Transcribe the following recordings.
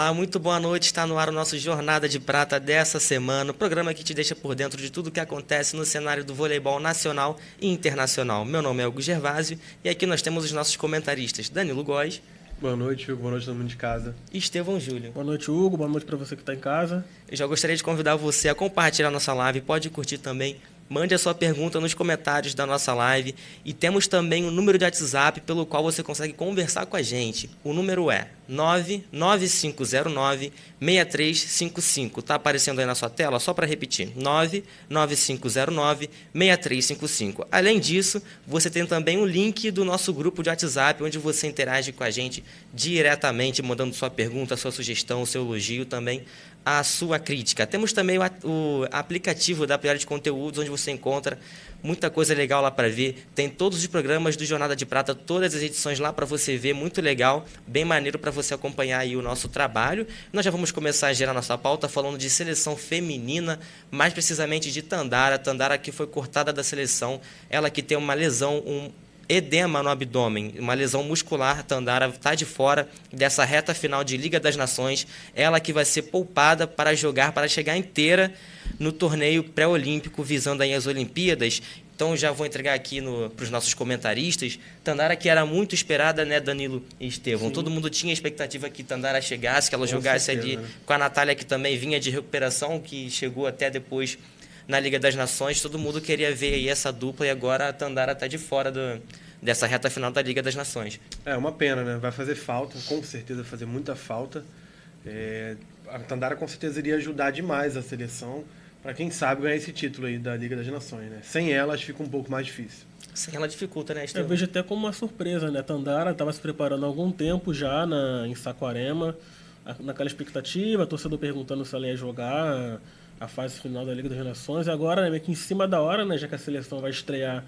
Olá, muito boa noite. Está no ar o nosso Jornada de Prata dessa semana, o programa que te deixa por dentro de tudo o que acontece no cenário do voleibol nacional e internacional. Meu nome é Hugo Gervásio e aqui nós temos os nossos comentaristas Danilo Góes. Boa noite, Hugo. Boa noite todo mundo de casa. E Estevão Júlio. Boa noite, Hugo. Boa noite para você que está em casa. Eu já gostaria de convidar você a compartilhar nossa live, pode curtir também. Mande a sua pergunta nos comentários da nossa live. E temos também um número de WhatsApp pelo qual você consegue conversar com a gente. O número é 99509-6355. Está aparecendo aí na sua tela? Só para repetir. 99509-6355. Além disso, você tem também um link do nosso grupo de WhatsApp, onde você interage com a gente diretamente, mandando sua pergunta, sua sugestão, seu elogio também, a sua crítica. Temos também o aplicativo da Priori de Conteúdos, onde você encontra muita coisa legal lá para ver. Tem todos os programas do Jornada de Prata, todas as edições lá para você ver, muito legal, bem maneiro para você acompanhar aí o nosso trabalho. Nós já vamos começar a gerar nossa pauta falando de seleção feminina, mais precisamente de Tandara. Tandara que foi cortada da seleção, ela que tem uma lesão, edema no abdômen, uma lesão muscular. Tandara está de fora dessa reta final de Liga das Nações. Ela que vai ser poupada para jogar, para chegar inteira no torneio pré-olímpico, visando aí as Olimpíadas. Então já vou entregar aqui para os nossos comentaristas. Tandara que era muito esperada, né, Danilo e Estevão? Sim. Todo mundo tinha expectativa que Tandara chegasse, que ela jogasse ali com a Natália, que também vinha de recuperação, que chegou até depois na Liga das Nações. Todo mundo queria ver aí essa dupla e agora a Tandara está de fora dessa reta final da Liga das Nações. É uma pena, né? Vai fazer falta, com certeza vai fazer muita falta. A Tandara com certeza iria ajudar demais a seleção para quem sabe ganhar esse título aí da Liga das Nações, né? Sem ela acho que fica um pouco mais difícil. Sem ela dificulta, né, Estevão? Eu vejo até como uma surpresa, né? A Tandara estava se preparando há algum tempo já em Saquarema, naquela expectativa, a torcedor perguntando se ela ia jogar a fase final da Liga das Nações. Agora, né, meio que em cima da hora, né, já que a seleção vai estrear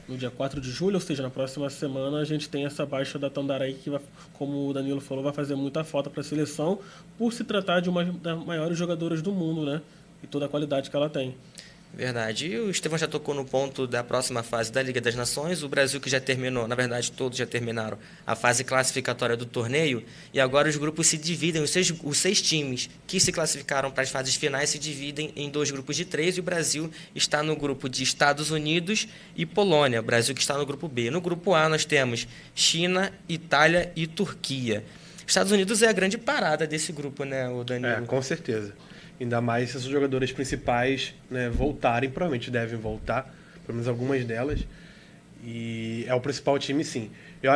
no dia 4 de julho, ou seja, na próxima semana, a gente tem essa baixa da Tandara aí que, como o Danilo falou, vai fazer muita falta para a seleção por se tratar de uma das maiores jogadoras do mundo, né? E toda a qualidade que ela tem. Verdade. E o Estevão já tocou no ponto da próxima fase da Liga das Nações. O Brasil que já terminou, na verdade todos já terminaram a fase classificatória do torneio, e agora os grupos se dividem, os seis times que se classificaram para as fases finais se dividem em dois grupos de 3, e o Brasil está no grupo de Estados Unidos e Polônia. O Brasil que está no grupo B. No grupo A nós temos China, Itália e Turquia. Estados Unidos é a grande parada desse grupo, né, o Danilo? Com certeza. Ainda mais se as jogadoras principais, né, voltarem, provavelmente devem voltar, pelo menos algumas delas. E é o principal time, sim. Eu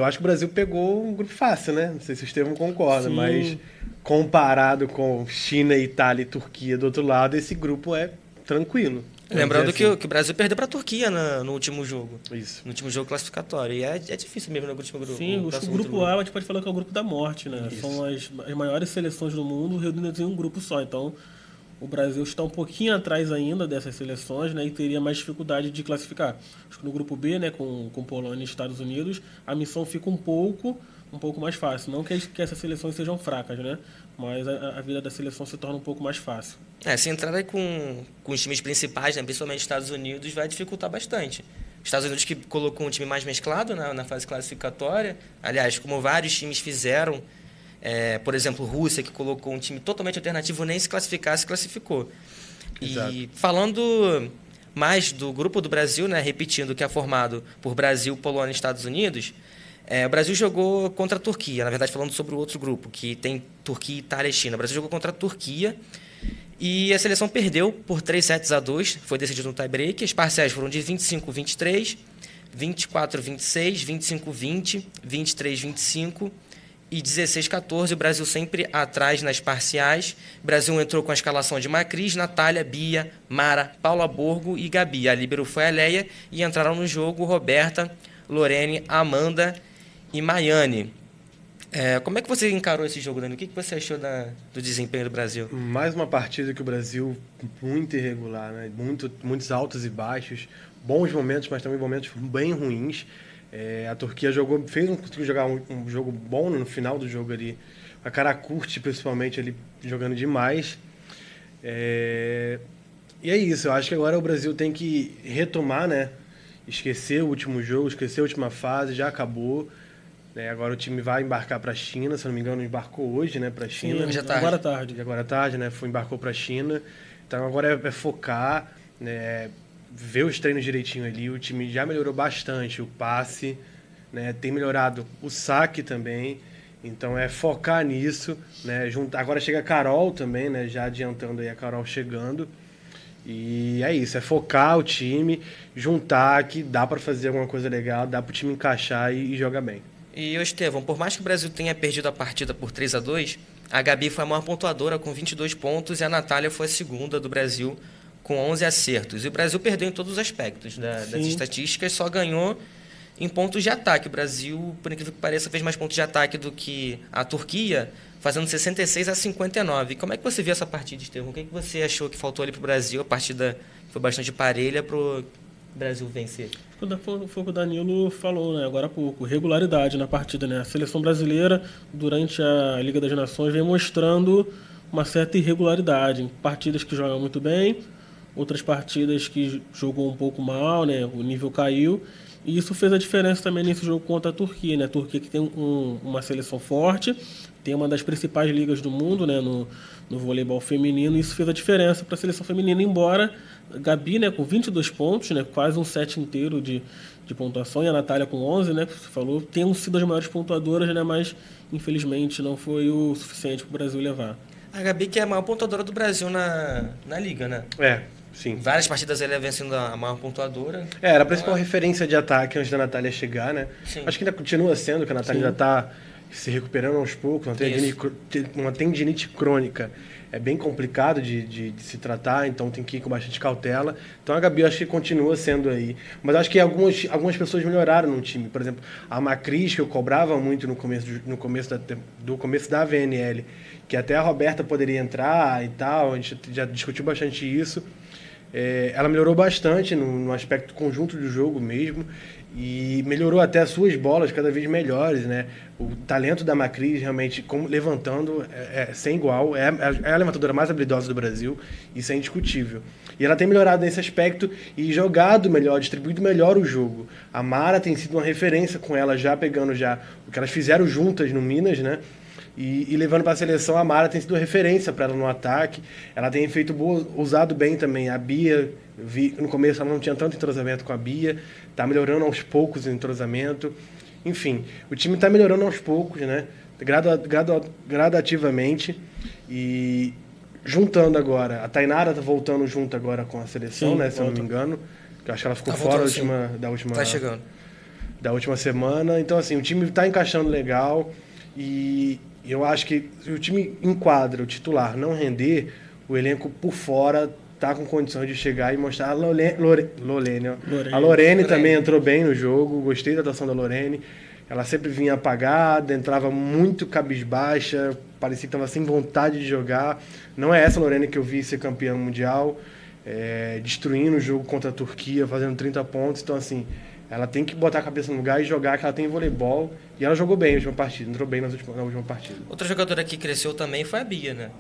acho que o Brasil pegou um grupo fácil, né? Não sei se o Estevão concorda, sim, mas comparado com China, Itália e Turquia do outro lado, esse grupo é tranquilo. Lembrando assim, que o Brasil perdeu para a Turquia no último jogo. Isso. No último jogo classificatório. E é difícil mesmo no último grupo. Sim, o grupo A a gente pode falar que é o grupo da morte, né? Isso. São as maiores seleções do mundo reunidas em um grupo só. Então, o Brasil está um pouquinho atrás ainda dessas seleções, né? E teria mais dificuldade de classificar. Acho que no grupo B, né, com Polônia e Estados Unidos, a missão fica um pouco mais fácil. Não que essas seleções sejam fracas, né? Mas a vida da seleção se torna um pouco mais fácil. Se entrar aí com os times principais, né, principalmente Estados Unidos, vai dificultar bastante. Estados Unidos que colocou um time mais mesclado na fase classificatória. Aliás, como vários times fizeram, por exemplo, Rússia, que colocou um time totalmente alternativo, nem se classificar, se classificou. Exato. E falando mais do grupo do Brasil, né, repetindo, que é formado por Brasil, Polônia e Estados Unidos, o Brasil jogou contra a Turquia, na verdade falando sobre o outro grupo, que tem Turquia, Itália e China. O Brasil jogou contra a Turquia e a seleção perdeu por 3-2, foi decidido no tie-break. As parciais foram de 25-23, 24-26, 25-20, 23-25 e 16-14. O Brasil sempre atrás nas parciais. O Brasil entrou com a escalação de Macris, Natália, Bia, Mara, Paula Borgo e Gabi. A líbero foi a Leia e entraram no jogo Roberta, Lorene, Amanda e Maiane. Como é que você encarou esse jogo, Dani? O que você achou do desempenho do Brasil? Mais uma partida que o Brasil muito irregular, né? Muitos altos e baixos, bons momentos, mas também momentos bem ruins. A Turquia conseguiu jogar um jogo bom no final do jogo ali. A Karakurti, principalmente, ali jogando demais. E é isso, eu acho que agora o Brasil tem que retomar, né? Esquecer o último jogo, esquecer a última fase, já acabou. né? Agora o time vai embarcar para a China, se não me engano, embarcou hoje, né, para a China. Sim, já tarde. agora à tarde. Agora à tarde, né, embarcou para a China. Então agora é focar, né, ver os treinos direitinho ali. O time já melhorou bastante o passe, né, tem melhorado o saque também. Então é focar nisso, né? Agora chega a Carol também, né? Já adiantando aí a Carol chegando. E é isso, é focar o time, juntar que dá para fazer alguma coisa legal, dá para o time encaixar e jogar bem. E, Estevão, por mais que o Brasil tenha perdido a partida por 3-2, a Gabi foi a maior pontuadora com 22 pontos e a Natália foi a segunda do Brasil com 11 acertos. E o Brasil perdeu em todos os aspectos das estatísticas, só ganhou em pontos de ataque. O Brasil, por incrível que pareça, fez mais pontos de ataque do que a Turquia, fazendo 66-59. Como é que você viu essa partida, Estevão? O que você achou que faltou ali para o Brasil? A partida foi bastante parelha para o Brasil vencer. Foi o que o Danilo falou, né, agora há pouco. Regularidade na partida, né? A seleção brasileira, durante a Liga das Nações, vem mostrando uma certa irregularidade. Em partidas que jogam muito bem, outras partidas que jogou um pouco mal, né? O nível caiu. E isso fez a diferença também nesse jogo contra a Turquia, né? A Turquia que tem uma seleção forte, tem uma das principais ligas do mundo, né? No voleibol feminino, e isso fez a diferença para a seleção feminina, embora a Gabi, né, com 22 pontos, né, quase um set inteiro de pontuação, e a Natália com 11, né, que você falou, tenham sido as maiores pontuadoras, né, mas infelizmente não foi o suficiente para o Brasil levar. A Gabi que é a maior pontuadora do Brasil na Liga, né? Sim. Várias partidas ela vem sendo a maior pontuadora. Era a principal referência de ataque antes da Natália chegar, né? Sim. Acho que ainda continua sendo, que a Natália já está se recuperando aos poucos, uma tendinite crônica. É bem complicado de se tratar, então tem que ir com bastante cautela. Então a Gabi, eu acho que continua sendo aí. Mas acho que algumas pessoas melhoraram no time. Por exemplo, a Macris, que eu cobrava muito no começo da VNL, que até a Roberta poderia entrar e tal, a gente já discutiu bastante isso. Ela melhorou bastante no aspecto conjunto do jogo mesmo, e melhorou até as suas bolas cada vez melhores, né? O talento da Macris realmente levantando sem igual, é a levantadora mais habilidosa do Brasil, isso é indiscutível. E ela tem melhorado nesse aspecto e jogado melhor, distribuído melhor o jogo. A Mara tem sido uma referência com ela, já pegando o que elas fizeram juntas no Minas, né? E levando para a seleção, a Mara tem sido referência para ela no ataque. Ela tem usado bem também a Bia. No começo ela não tinha tanto entrosamento com a Bia, está melhorando aos poucos o entrosamento. Enfim, o time está melhorando aos poucos, né? Gradativamente. E juntando agora, a Tainara está voltando junto agora com a seleção, né? Se eu não me engano. Que eu acho que ela ficou fora da última. Tá chegando. Da última semana. Então, assim, o time está encaixando legal. E eu acho que se o time enquadra o titular não render, o elenco por fora tá com condições de chegar e mostrar. A Lorene também entrou bem no jogo, gostei da atuação da Lorene. Ela sempre vinha apagada, entrava muito cabisbaixa, parecia que estava sem vontade de jogar. Não é essa Lorene que eu vi ser campeã mundial, destruindo o jogo contra a Turquia, fazendo 30 pontos. Então, assim, ela tem que botar a cabeça no lugar e jogar, que ela tem voleibol. E ela jogou bem na última partida, entrou bem na última partida. Outra jogadora que cresceu também foi a Bia, né?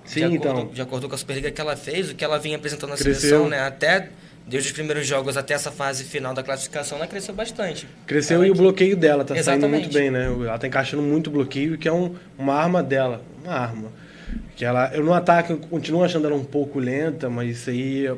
Sim, de acordo com a Superliga que ela fez, o que ela vinha apresentando na seleção, né? Até desde os primeiros jogos até essa fase final da classificação, ela cresceu bastante. Cresceu, e o bloqueio dela tá saindo muito bem, né? Ela tá encaixando muito bloqueio, que é uma arma dela. Uma arma. Que eu no ataque eu continuo achando ela um pouco lenta, mas isso aí é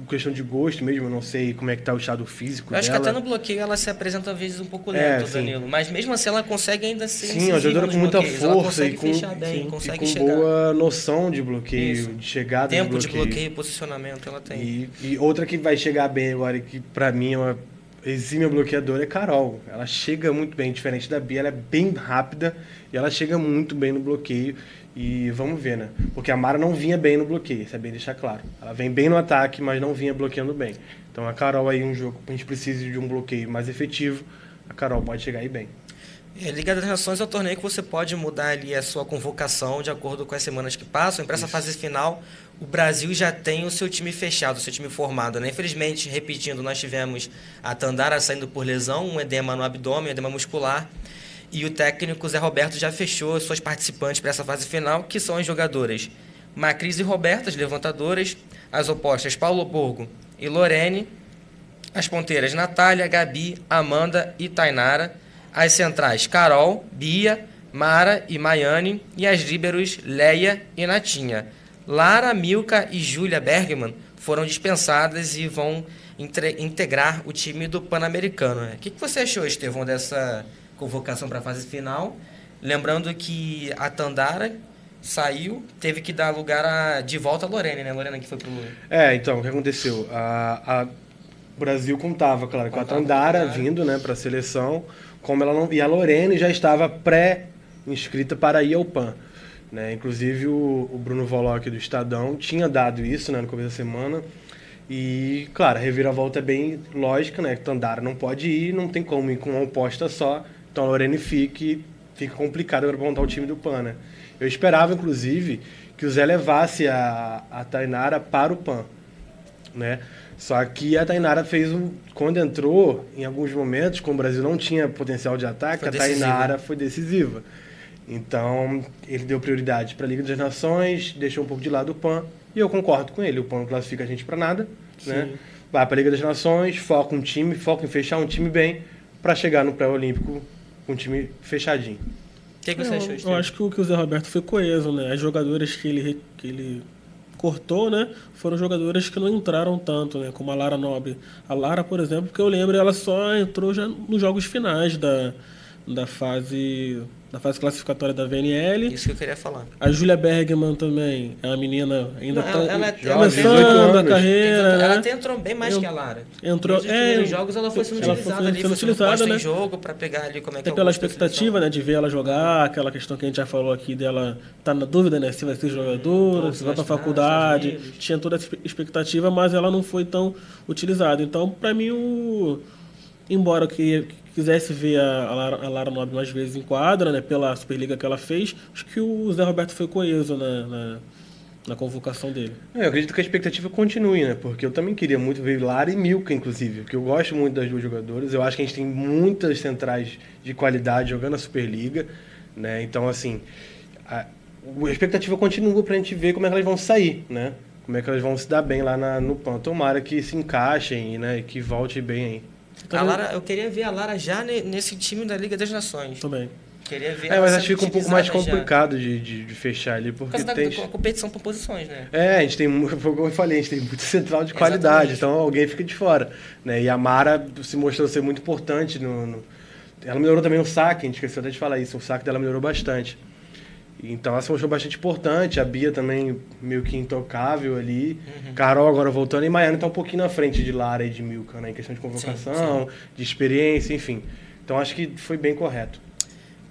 questão de gosto mesmo, eu não sei como é que tá o estado físico dela. Eu acho que até no bloqueio ela se apresenta às vezes um pouco lento, Danilo. Mas mesmo assim ela consegue ainda ser Sim, uma jogadora com muita força e com chegar. Boa noção de bloqueio, de chegada tempo de bloqueio. De bloqueio, posicionamento ela tem. E outra que vai chegar bem agora, e que pra mim é uma exímia bloqueadora, é Carol. Ela chega muito bem, diferente da Bia, ela é bem rápida e ela chega muito bem no bloqueio. E vamos ver, né? Porque a Mara não vinha bem no bloqueio, isso é bem deixar claro. Ela vem bem no ataque, mas não vinha bloqueando bem. Então a Carol aí, um jogo que a gente precisa de um bloqueio mais efetivo, a Carol pode chegar aí bem. Liga das Nações é um torneio que você pode mudar ali a sua convocação de acordo com as semanas que passam. E para essa fase final, o Brasil já tem o seu time fechado, o seu time formado, né? Infelizmente, repetindo, nós tivemos a Tandara saindo por lesão, um edema no abdômen, um edema muscular. E o técnico Zé Roberto já fechou suas participantes para essa fase final, que são as jogadoras Macris e Roberta, as levantadoras, as opostas Paulo Borgo e Lorene, as ponteiras Natália, Gabi, Amanda e Tainara, as centrais Carol, Bia, Mara e Maiane, e as líberos Leia e Natinha. Lara, Milka e Júlia Bergman foram dispensadas e vão integrar o time do Pan-Americano. O que você achou, Estevão, dessa convocação para a fase final? Lembrando que a Tandara saiu, teve que dar lugar de volta a Lorene, né? Lorena que foi pro... Então, o que aconteceu? O Brasil contava, claro, com a Tandara vindo, né, para a seleção, como ela não... E a Lorene já estava pré-inscrita para ir ao PAN. Né? Inclusive, o Bruno Voloc do Estadão tinha dado isso, né, no começo da semana. E, claro, a reviravolta é bem lógica, né? Tandara não pode ir, não tem como ir com uma oposta só. Então a Lorene fica complicado para montar o time do PAN, né? Eu esperava, inclusive, que o Zé levasse a Tainara para o PAN, né? Só que a Tainara quando entrou, em alguns momentos, como o Brasil não tinha potencial de ataque, a Tainara foi decisiva. Então, ele deu prioridade para a Liga das Nações, deixou um pouco de lado o PAN, e eu concordo com ele. O PAN não classifica a gente para nada, né? Vai para a Liga das Nações, foca em fechar um time bem, para chegar no pré-olímpico com um time fechadinho. O que você achou, Eu acho que o Zé Roberto foi coeso, né? As jogadoras que ele cortou, né, foram jogadoras que não entraram tanto, né, como a Lara Nobre. A Lara, por exemplo, que eu lembro, ela só entrou já nos jogos finais da fase classificatória da VNL. Isso que eu queria falar. A Júlia Bergman também, é uma menina ainda ela começando a carreira. Ela até entrou bem mais que a Lara. Entrou, nos primeiros jogos ela foi sendo utilizada ali, foi sendo posta em jogo para pegar ali como é que é o pela expectativa, né, de ver ela jogar, aquela questão que a gente já falou aqui dela tá na dúvida, né, se vai ser jogadora, se vai para faculdade, tinha toda essa expectativa, mas ela não foi tão utilizada. Então, para mim, embora que quisesse ver a Lara Nobre mais vezes em quadra, né, pela Superliga que ela fez, acho que o Zé Roberto foi coeso na convocação dele. Eu acredito que a expectativa continue, né, porque eu também queria muito ver Lara e Milka, inclusive, porque eu gosto muito das duas jogadoras, eu acho que a gente tem muitas centrais de qualidade jogando a Superliga, né, então, assim, a expectativa continua pra gente ver como é que elas vão sair, né, como é que elas vão se dar bem lá no PAN. Tomara que se encaixem, né, e que volte bem aí. A Lara, eu queria ver a Lara já nesse time da Liga das Nações. Também. Queria ver mas acho que fica um pouco mais complicado de fechar ali, porque por causa da competição por posições, né? A gente tem, como eu falei, a gente tem muito central de qualidade, então alguém fica de fora, né? E a Mara se mostrou ser muito importante ela melhorou também o saque, a gente esqueceu até de falar isso, o saque dela melhorou bastante. Então ela se mostrou bastante importante, a Bia também meio que intocável ali, Carol agora voltando, e Maiane tá um pouquinho na frente de Lara e de Milka, né, em questão de convocação, de experiência, enfim. Então acho que foi bem correto.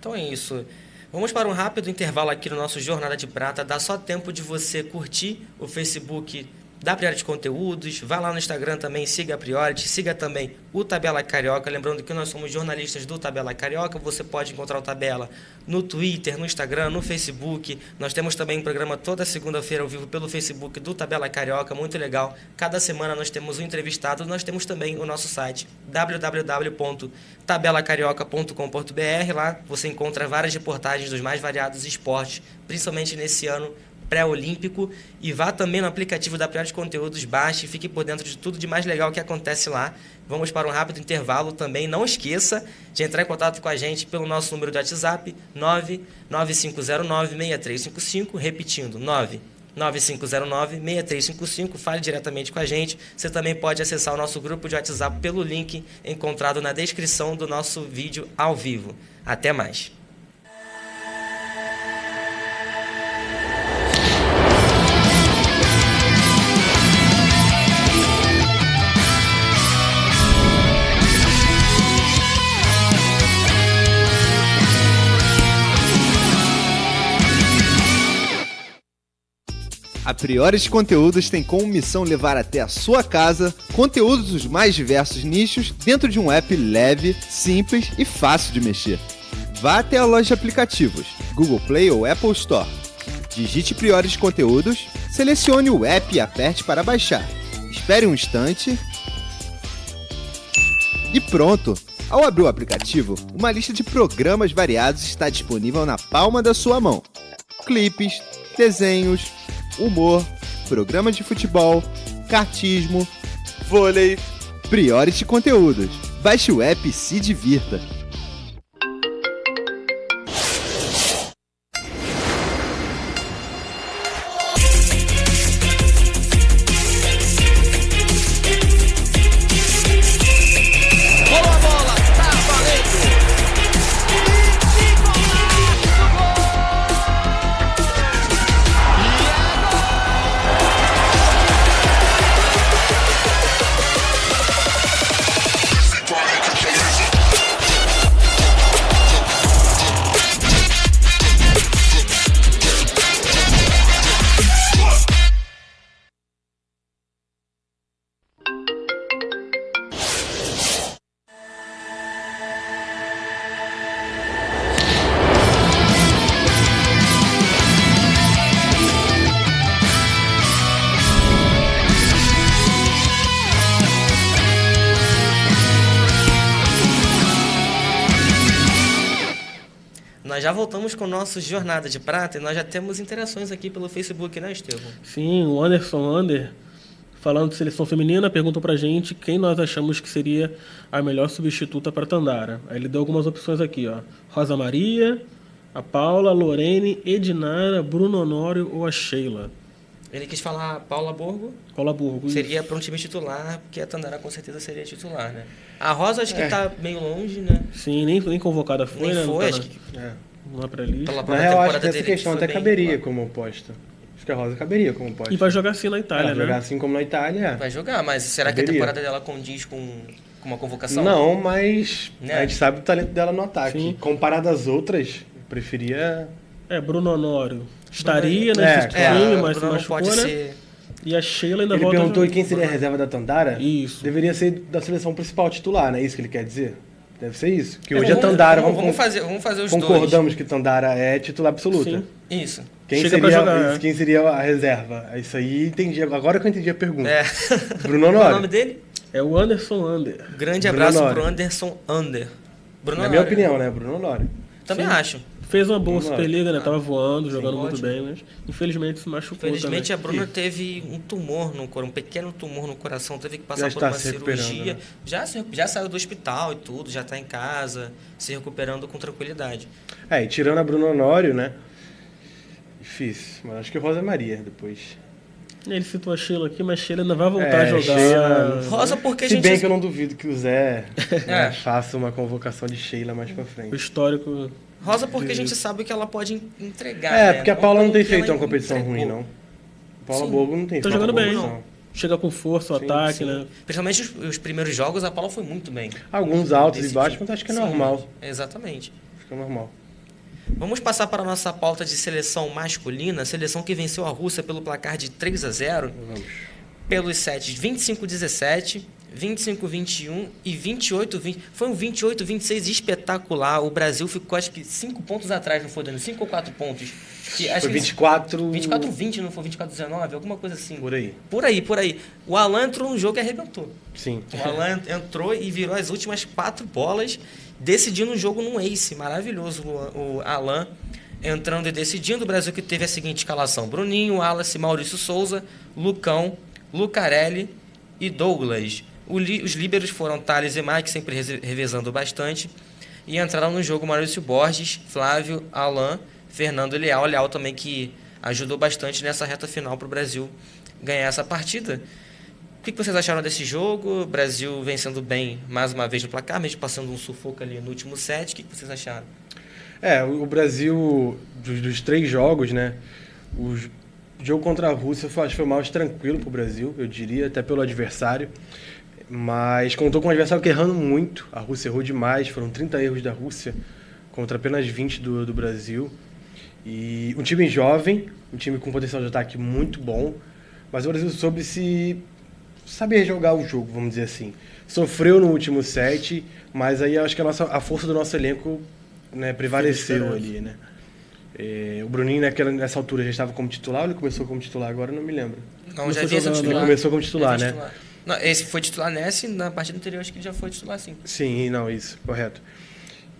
Então é isso. Vamos para um rápido intervalo aqui no nosso Jornada de Prata. Dá só tempo de você curtir o Facebook da Priority Conteúdos, vá lá no Instagram também, siga a Priority, siga também o Tabela Carioca, lembrando que nós somos jornalistas do Tabela Carioca, você pode encontrar o Tabela no Twitter, no Instagram, no Facebook, nós temos também um programa toda segunda-feira ao vivo pelo Facebook do Tabela Carioca, muito legal, cada semana nós temos um entrevistado, nós temos também o nosso site www.tabelacarioca.com.br, lá você encontra várias reportagens dos mais variados esportes, principalmente nesse ano pré-olímpico, e vá também no aplicativo da Priority Conteúdos, baixe e fique por dentro de tudo de mais legal que acontece lá. Vamos para um rápido intervalo também. Não esqueça de entrar em contato com a gente pelo nosso número de WhatsApp 99509-6355, repetindo, 99509-6355, fale diretamente com a gente. Você também pode acessar o nosso grupo de WhatsApp pelo link encontrado na descrição do nosso vídeo ao vivo. Até mais! A Priority Conteúdos tem como missão levar até a sua casa conteúdos dos mais diversos nichos dentro de um app leve, simples e fácil de mexer. Vá até a loja de aplicativos, Google Play ou Apple Store. Digite Priority Conteúdos, selecione o app e aperte para baixar. Espere um instante e pronto! Ao abrir o aplicativo, uma lista de programas variados está disponível na palma da sua mão. Clipes, desenhos, humor, programas de futebol, kartismo, vôlei, Priority Conteúdos. Baixe o app e se divirta. Nós já voltamos com o nosso Jornada de Prata e nós já temos interações aqui pelo Facebook, né, Estevão? Sim, o Anderson Ander, falando de seleção feminina, perguntou pra gente quem nós achamos que seria a melhor substituta para Tandara. Aí ele deu algumas opções aqui, ó. Rosa Maria, a Paula, a Lorene, Edinara, Bruno Honório ou a Sheila. Ele quis falar Paula Borgo. Paula Burgo. Seria para um time titular, porque a Tandara com certeza seria titular, né? A Rosa acho que tá meio longe, né? Sim, nem convocada foi, Nem né? foi, Não tá acho na- que Não é pra lista. pela Na própria real, acho temporada que essa dele questão foi até bem caberia regular. como oposta. Acho que a Rosa caberia como oposta. E vai jogar assim na Itália, Jogar né? assim como na Itália. Vai jogar, mas será que a Caberia. temporada dela condiz com uma convocação? Não, mas Né? a gente sabe o talento dela no ataque. Sim. Comparado às outras, eu preferia... Bruno Honório estaria É, nesse claro. time, o mas se Bruno não machucou, pode né? ser... E a Sheila ainda Ele volta... perguntou a jogar. quem seria a reserva da Tandara. Isso. Deveria ser da seleção principal titular, não é isso que ele quer dizer? Deve ser isso. Que hoje a Vamos- Tandara... vamos fazer os concordamos que Tandara é titular absoluta. Sim. dois. Isso. Quem Chega pra seria, jogar, quem seria a reserva? Isso aí entendi. Agora que eu entendi a pergunta. É. Bruno Qual é o nome Honório. dele? É o Anderson Ander. Grande Bruno abraço Honório. pro Anderson Ander. Bruno Na minha Honório. opinião, né? Bruno Honório. Também Sim. acho. Fez uma boa Vamos lá. Superliga, né? Tava voando, jogando muito ótimo. bem, mas infelizmente se machucou Infelizmente também. a Bruna teve um tumor no coração, um pequeno tumor no coração, teve que passar Já por está uma se recuperando, cirurgia. né? Já saiu do hospital e tudo, já está em casa, se recuperando com tranquilidade. E tirando a Bruno Honório, né? Difícil. Mas acho que Rosa Maria depois. Ele citou a Sheila aqui, mas Sheila ainda vai voltar É, a jogar. Sheila- Rosa, porque a Se gente. bem que eu não duvido que o Zé né, É. faça uma convocação de Sheila mais pra O frente. histórico... Rosa, porque a gente sabe que ela pode entregar. É, né? porque a Paula não tem pelo que feito ela uma competição entregou. ruim, não. A Paula Sim. Borgo não tem Tá feito uma jogando bem. competição. Chega com força o Sim, ataque, Sim. né? Principalmente os primeiros jogos, a Paula foi muito bem. Alguns altos Nesse e baixos, time. mas acho que é Sim, normal. Exatamente. Acho que é normal. Vamos passar para a nossa pauta de seleção masculina, seleção que venceu a Rússia pelo placar de 3-0, Vamos. pelos sets 25-17, 25-21 e 28-20. Foi um 28-26 espetacular. O Brasil ficou, acho que, 5 pontos atrás, não foi, Dani? 5 ou 4 pontos? Acho Foi que 24... 24-20, não foi 24-19? Alguma coisa assim. Por aí. Por aí. O Alan entrou no jogo e arrebentou. Sim. O Alan entrou e virou as últimas 4 bolas, decidindo o jogo num ace. Maravilhoso o Alan entrando e decidindo. O Brasil que teve a seguinte escalação: Bruninho, Wallace, Maurício Souza, Lucão, Lucarelli e Douglas. Os líberos foram Thales e Mike, sempre revezando bastante. E entraram no jogo Maurício Borges, Flávio, Alan, Fernando e Leal. Leal também que ajudou bastante nessa reta final para o Brasil ganhar essa partida. O que vocês acharam desse jogo? O Brasil vencendo bem mais uma vez no placar, mesmo passando um sufoco ali no último set. O que vocês acharam? O Brasil, dos 3 jogos, né? O jogo contra a Rússia acho que foi mais tranquilo pro Brasil, eu diria, até pelo adversário. Mas contou com um adversário que errando muito. A Rússia errou demais, foram 30 erros da Rússia contra apenas 20 do Brasil. E um time jovem, um time com potencial de ataque muito bom, mas o Brasil soube saber jogar o jogo, vamos dizer assim. Sofreu no último set, mas aí eu acho que a força do nosso elenco, né, prevaleceu ali, né? O Bruninho nessa altura já estava como titular ou ele começou como titular? Agora eu não me lembro. Não, já Começou havia sido jogando. titular. Ele começou como titular, Já né? havia titular. Não, esse foi titular nessa e na partida anterior acho que ele já foi titular sim. Sim, não, isso, correto.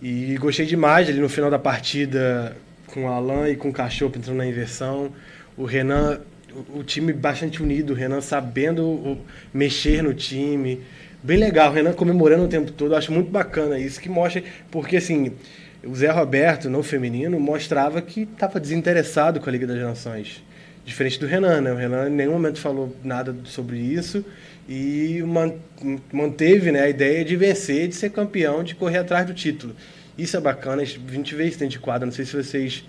E gostei demais ali no final da partida com o Alan e com o Cachorro entrando na inversão. O Renan, o time bastante unido, o Renan sabendo mexer no time. Bem legal, o Renan comemorando o tempo todo, eu acho muito bacana isso, que mostra, porque assim, o Zé Roberto, no feminino, mostrava que estava desinteressado com a Liga das Nações. Diferente do Renan, né? O Renan em nenhum momento falou nada sobre isso e manteve, né, a ideia de vencer, de ser campeão, de correr atrás do título. Isso é bacana, a gente vê isso dentro de quadra, não sei se vocês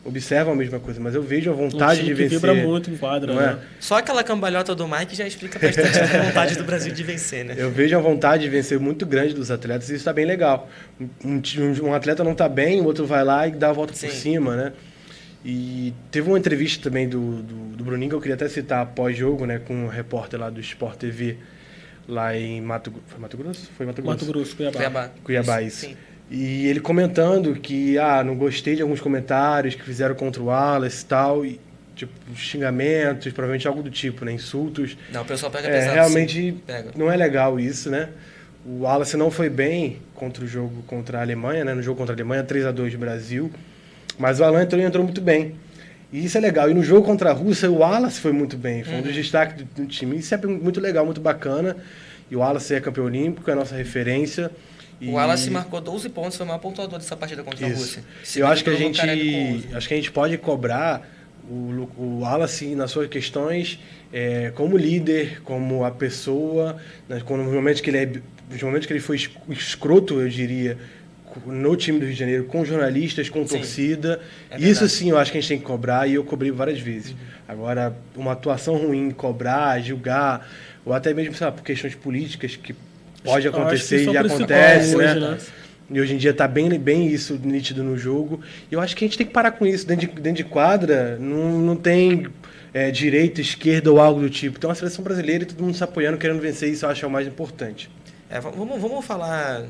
observam a mesma coisa, mas eu vejo a vontade time de que vencer. vibra muito em quadra, não é? né? Só aquela cambalhota do Mike já explica bastante a vontade do Brasil de vencer, né? Eu vejo a vontade de vencer muito grande dos atletas e isso está bem legal. Um atleta não está bem, o outro vai lá e dá a volta Sim. por cima, né? E teve uma entrevista também do Bruninho, que eu queria até citar pós-jogo, né, com um repórter lá do Sport TV, lá em Mato Grosso? Foi Mato Grosso? Mato Grosso, Cuiabá. Cuiabá, isso. Sim. E ele comentando que, não gostei de alguns comentários que fizeram contra o Wallace e tal, e, tipo, xingamentos, provavelmente algo do tipo, né, insultos. Não, o pessoal pega pesado. Realmente sim. Pega. não é legal isso, né? O Wallace não foi bem contra o jogo contra a Alemanha, né? No jogo contra a Alemanha, 3-2 Brasil. Mas o Alan entrou muito bem. E isso é legal. E no jogo contra a Rússia, o Wallace foi muito bem. Foi um dos destaques do time. Isso é muito legal, muito bacana. E o Wallace é campeão olímpico, é a nossa referência. E... O Wallace marcou 12 pontos, foi o maior pontuador dessa partida contra a Rússia. Eu acho que a gente pode cobrar o Wallace nas suas questões como líder, como a pessoa, nos momentos que ele foi escroto, eu diria, no time do Rio de Janeiro, com jornalistas, com torcida. Isso sim eu acho que a gente tem que cobrar, e eu cobrei várias vezes. Agora, uma atuação ruim, cobrar, julgar, ou até mesmo, sei lá, por questões políticas que pode acontecer e acontece, hoje, né? E hoje em dia está bem isso nítido no jogo. E eu acho que a gente tem que parar com isso. Dentro de quadra, não tem direita, esquerda ou algo do tipo. Então a seleção brasileira e todo mundo se apoiando, querendo vencer, isso eu acho o mais importante. Vamos falar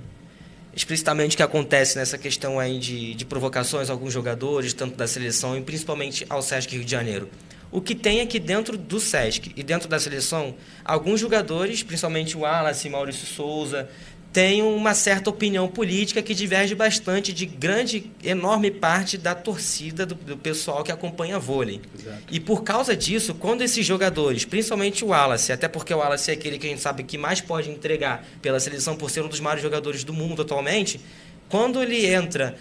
explicitamente o que acontece nessa questão aí de provocações a alguns jogadores, tanto da seleção e principalmente ao Sesc Rio de Janeiro. O que tem é que dentro do Sesc e dentro da seleção, alguns jogadores, principalmente o Wallace, Maurício Souza, têm uma certa opinião política que diverge bastante de enorme parte da torcida do pessoal que acompanha vôlei. Exato. E por causa disso, quando esses jogadores, principalmente o Wallace, até porque o Wallace é aquele que a gente sabe que mais pode entregar pela seleção por ser um dos maiores jogadores do mundo atualmente, quando ele entra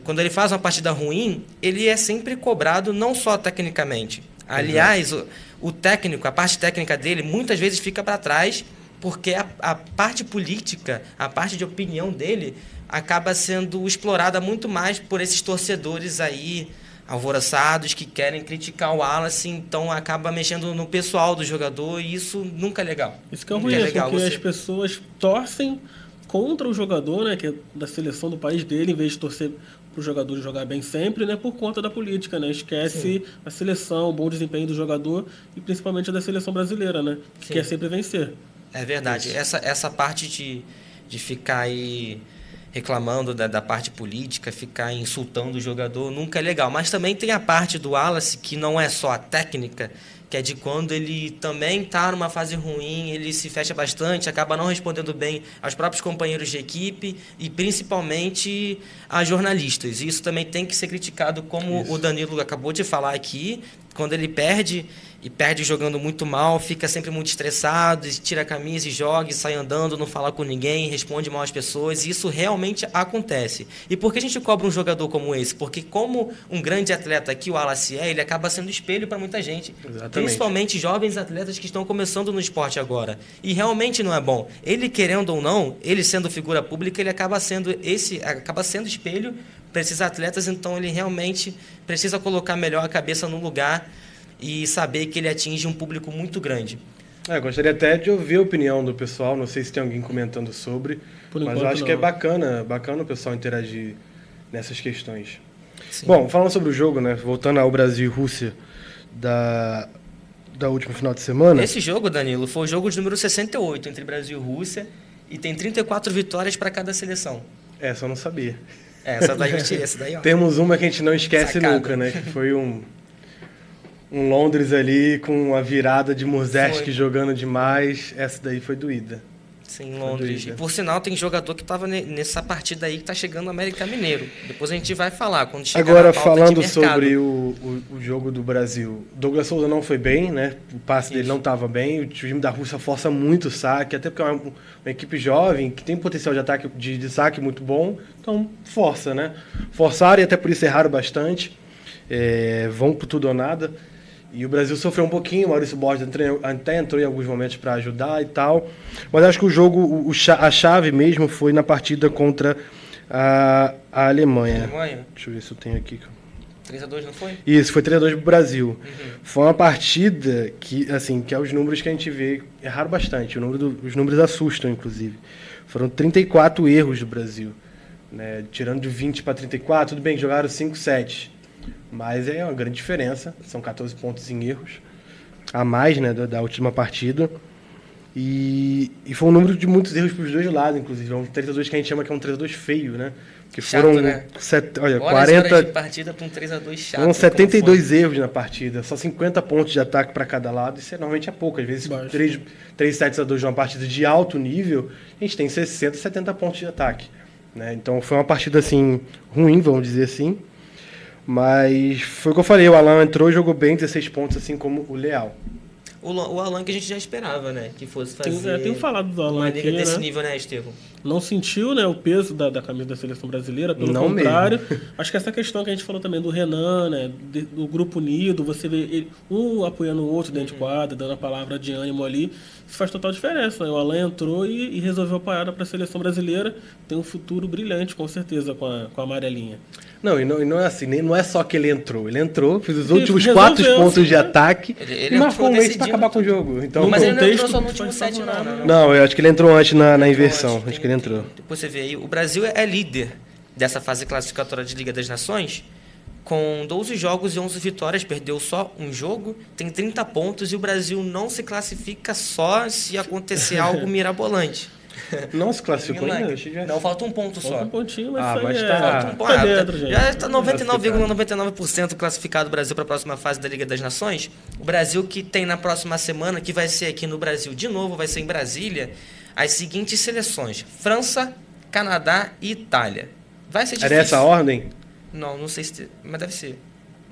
quando ele faz uma partida ruim, ele é sempre cobrado não só tecnicamente. Aliás, o técnico, a parte técnica dele, muitas vezes fica para trás, porque a parte política, a parte de opinião dele, acaba sendo explorada muito mais por esses torcedores aí alvoroçados que querem criticar o Wallace, então acaba mexendo no pessoal do jogador, e isso nunca é legal. Isso que é ruim, porque as pessoas torcem contra o jogador, né, que é da seleção do país dele, em vez de torcer para o jogador jogar bem sempre, né, por conta da política, né, esquece a seleção, o bom desempenho do jogador e principalmente da seleção brasileira, né, que quer sempre vencer. É verdade. Essa parte de ficar aí reclamando da parte política, ficar insultando o jogador, nunca é legal. Mas também tem a parte do Wallace, que não é só a técnica, que é de quando ele também está numa fase ruim, ele se fecha bastante, acaba não respondendo bem aos próprios companheiros de equipe e principalmente a jornalistas. E isso também tem que ser criticado, como o Danilo acabou de falar aqui, quando ele perde jogando muito mal, fica sempre muito estressado, tira a camisa e joga, e sai andando, não fala com ninguém, responde mal às pessoas, e isso realmente acontece. E por que a gente cobra um jogador como esse? Porque como um grande atleta que o Wallace ele acaba sendo espelho para muita gente. Exatamente. Principalmente jovens atletas que estão começando no esporte agora. E realmente não é bom. Ele, querendo ou não, ele sendo figura pública, ele acaba sendo espelho para esses atletas, então ele realmente precisa colocar melhor a cabeça no lugar e saber que ele atinge um público muito grande. Gostaria até de ouvir a opinião do pessoal, não sei se tem alguém comentando sobre, mas eu acho que é bacana o pessoal interagir nessas questões. Sim. Bom, falando sobre o jogo, né, voltando ao Brasil e Rússia da última final de semana... Esse jogo, Danilo, foi o jogo de número 68 entre Brasil e Rússia e tem 34 vitórias para cada seleção. Essa eu não sabia. Essa daí, ó. Temos uma que a gente não esquece nunca, né, que foi um Londres ali com a virada de Muzeski jogando demais. Essa daí foi doída. Sim, Londres. E por sinal, tem jogador que estava nessa partida aí que está chegando no América Mineiro. Depois a gente vai falar. Quando chegar agora, na pauta falando de mercado. sobre o jogo do Brasil, Douglas Souza não foi bem, né? O passe dele não estava bem. O time da Rússia força muito o saque, até porque é uma equipe jovem que tem potencial de ataque de saque muito bom. Então, força, né? Forçaram e até por isso erraram bastante. Vão por tudo ou nada. E o Brasil sofreu um pouquinho, o Maurício Borges até entrou em alguns momentos para ajudar e tal. Mas acho que o jogo, a chave mesmo foi na partida contra a Alemanha. Deixa eu ver se eu tenho aqui. 3-2 não foi? Isso, foi 3-2 pro Brasil. Foi uma partida que, assim, que é os números que a gente vê, erraram bastante. Os números assustam, inclusive. Foram 34 erros do Brasil. Né? Tirando de 20 para 34, tudo bem que jogaram 5 sets. Mas é uma grande diferença, são 14 pontos em erros, a mais, né, da última partida. E foi um número de muitos erros para os dois lados, inclusive. É um 3-2 que a gente chama que é um 3-2 feio, né? Que chato, foram, né? 40 de partida para um 3-2 chato. Foram 72 erros na partida, só 50 pontos de ataque para cada lado. Isso normalmente é pouco. Às vezes, 3 sets a 2 de uma partida de alto nível, a gente tem 60, 70 pontos de ataque. né? Então foi uma partida assim ruim, vamos dizer assim. Mas foi o que eu falei, o Alan entrou e jogou bem, 16 pontos, assim como o Leal. O Alan que a gente já esperava, né? Que fosse fazer Eu tenho falado do Alan uma aqui, liga desse né? nível, né, Estevão? Não sentiu, né, o peso da camisa da seleção brasileira, pelo Não contrário. mesmo. Acho que essa questão que a gente falou também do Renan, né, do grupo unido, você vê ele, um apoiando o outro dentro de quadra, dando a palavra de ânimo ali, isso faz total diferença, né? O Alan entrou e resolveu apoiar para a seleção brasileira, tem um futuro brilhante, com certeza, com a amarelinha. Não, e não é assim, não é só que ele entrou, fez os Isso, últimos resolveu, 4 pontos sim, de né? ataque Ele e marcou entrou um mês pra decidindo acabar com o jogo. Então, Mas ele não entrou contexto, só no último faz set, não, favorável. não, eu acho que ele entrou antes na inversão. Antes, Acho que ele entrou. Depois você vê aí, o Brasil é líder dessa fase classificatória de Liga das Nações, com 12 jogos e 11 vitórias, perdeu só um jogo, tem 30 pontos e o Brasil não se classifica só se acontecer algo mirabolante. Não se classificou ainda? Achei que já- Não, falta um ponto Falta só. um pontinho, mas Ah, isso aí mas é... tá- Falta um ponto. tá dentro, gente. Já está 99,99% classificado o Brasil para a próxima fase da Liga das Nações. O Brasil que tem na próxima semana, que vai ser aqui no Brasil de novo, vai ser em Brasília, as seguintes seleções: França, Canadá e Itália. Vai ser difícil. Era essa a ordem? Não sei se... Mas deve ser.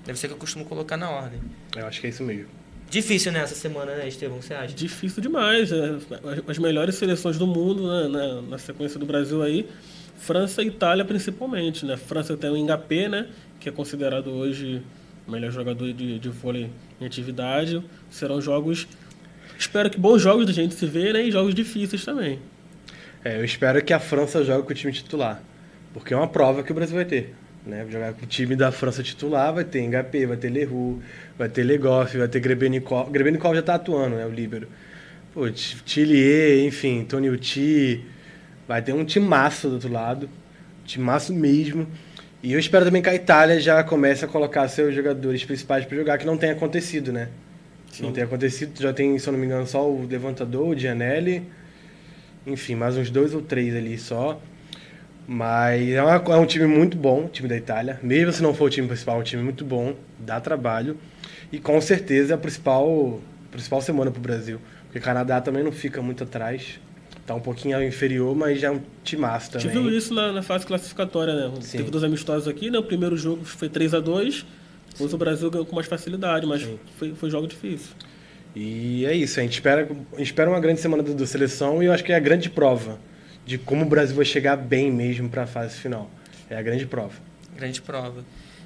Deve ser que eu costumo colocar na ordem. Eu acho que é isso mesmo. Difícil nessa semana, né, Estevão? Você acha? Difícil demais. As melhores seleções do mundo, né, na sequência do Brasil aí, França e Itália principalmente, né? França tem o Mbappé, né, que é considerado hoje o melhor jogador de vôlei em atividade. Serão jogos, espero que bons jogos da gente se ver, né, e jogos difíceis também. Eu espero que a França jogue com o time titular, porque é uma prova que o Brasil vai ter. Né? Jogar com o time da França titular, vai ter Mbappé, vai ter Leroux, vai ter Le Goff, vai ter Grebenikov. Grebenikov já tá atuando, né, o líbero. Pô, Tillier, enfim, Tony Uti. Vai ter um timaço do outro lado, timaço mesmo. E eu espero também que a Itália já comece a colocar seus jogadores principais para jogar, que não tem acontecido, né? Sim. Não tem acontecido, já tem, se eu não me engano, só o levantador, o Gianelli, enfim, mais uns 2 ou 3 ali só. Mas é um time muito bom, o time da Itália. Mesmo se não for o time principal, é um time muito bom, dá trabalho. E com certeza é a principal semana para o Brasil. Porque o Canadá também não fica muito atrás. Tá um pouquinho inferior, mas já é um timaço A também. gente viu isso na fase classificatória, né? Sim. Teve 2 amistosos aqui, né? O primeiro jogo foi 3-2, depois o Brasil ganhou com mais facilidade, mas foi jogo difícil. E é isso, a gente espera uma grande semana da seleção e eu acho que é a grande prova de como o Brasil vai chegar bem mesmo para a fase final. É a grande prova. Grande prova.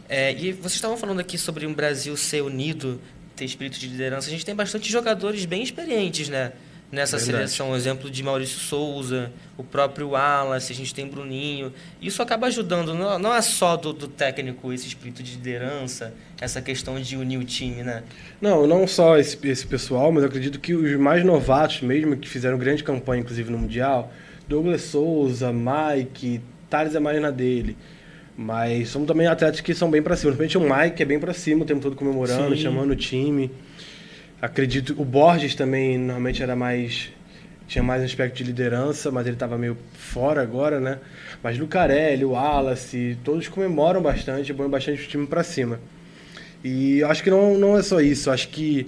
E vocês estavam falando aqui sobre um Brasil ser unido, ter espírito de liderança. A gente tem bastante jogadores bem experientes, né? Nessa Verdade. seleção, o exemplo de Maurício Souza, o próprio Wallace, a gente tem Bruninho. Isso acaba ajudando, não é só do técnico esse espírito de liderança, essa questão de unir o time, né? Não só esse pessoal, mas eu acredito que os mais novatos mesmo, que fizeram grande campanha, inclusive no Mundial, Douglas Souza, Mike, Thales é mais na dele. Mas são também atletas que são bem pra cima. Principalmente o Mike é bem pra cima o tempo todo comemorando, Sim. chamando o time. Acredito, o Borges também normalmente tinha mais um aspecto de liderança, mas ele estava meio fora agora, né? Mas Lucarelli, o Wallace, todos comemoram bastante, põem bastante o time para cima. E eu acho que não é só isso, eu acho que,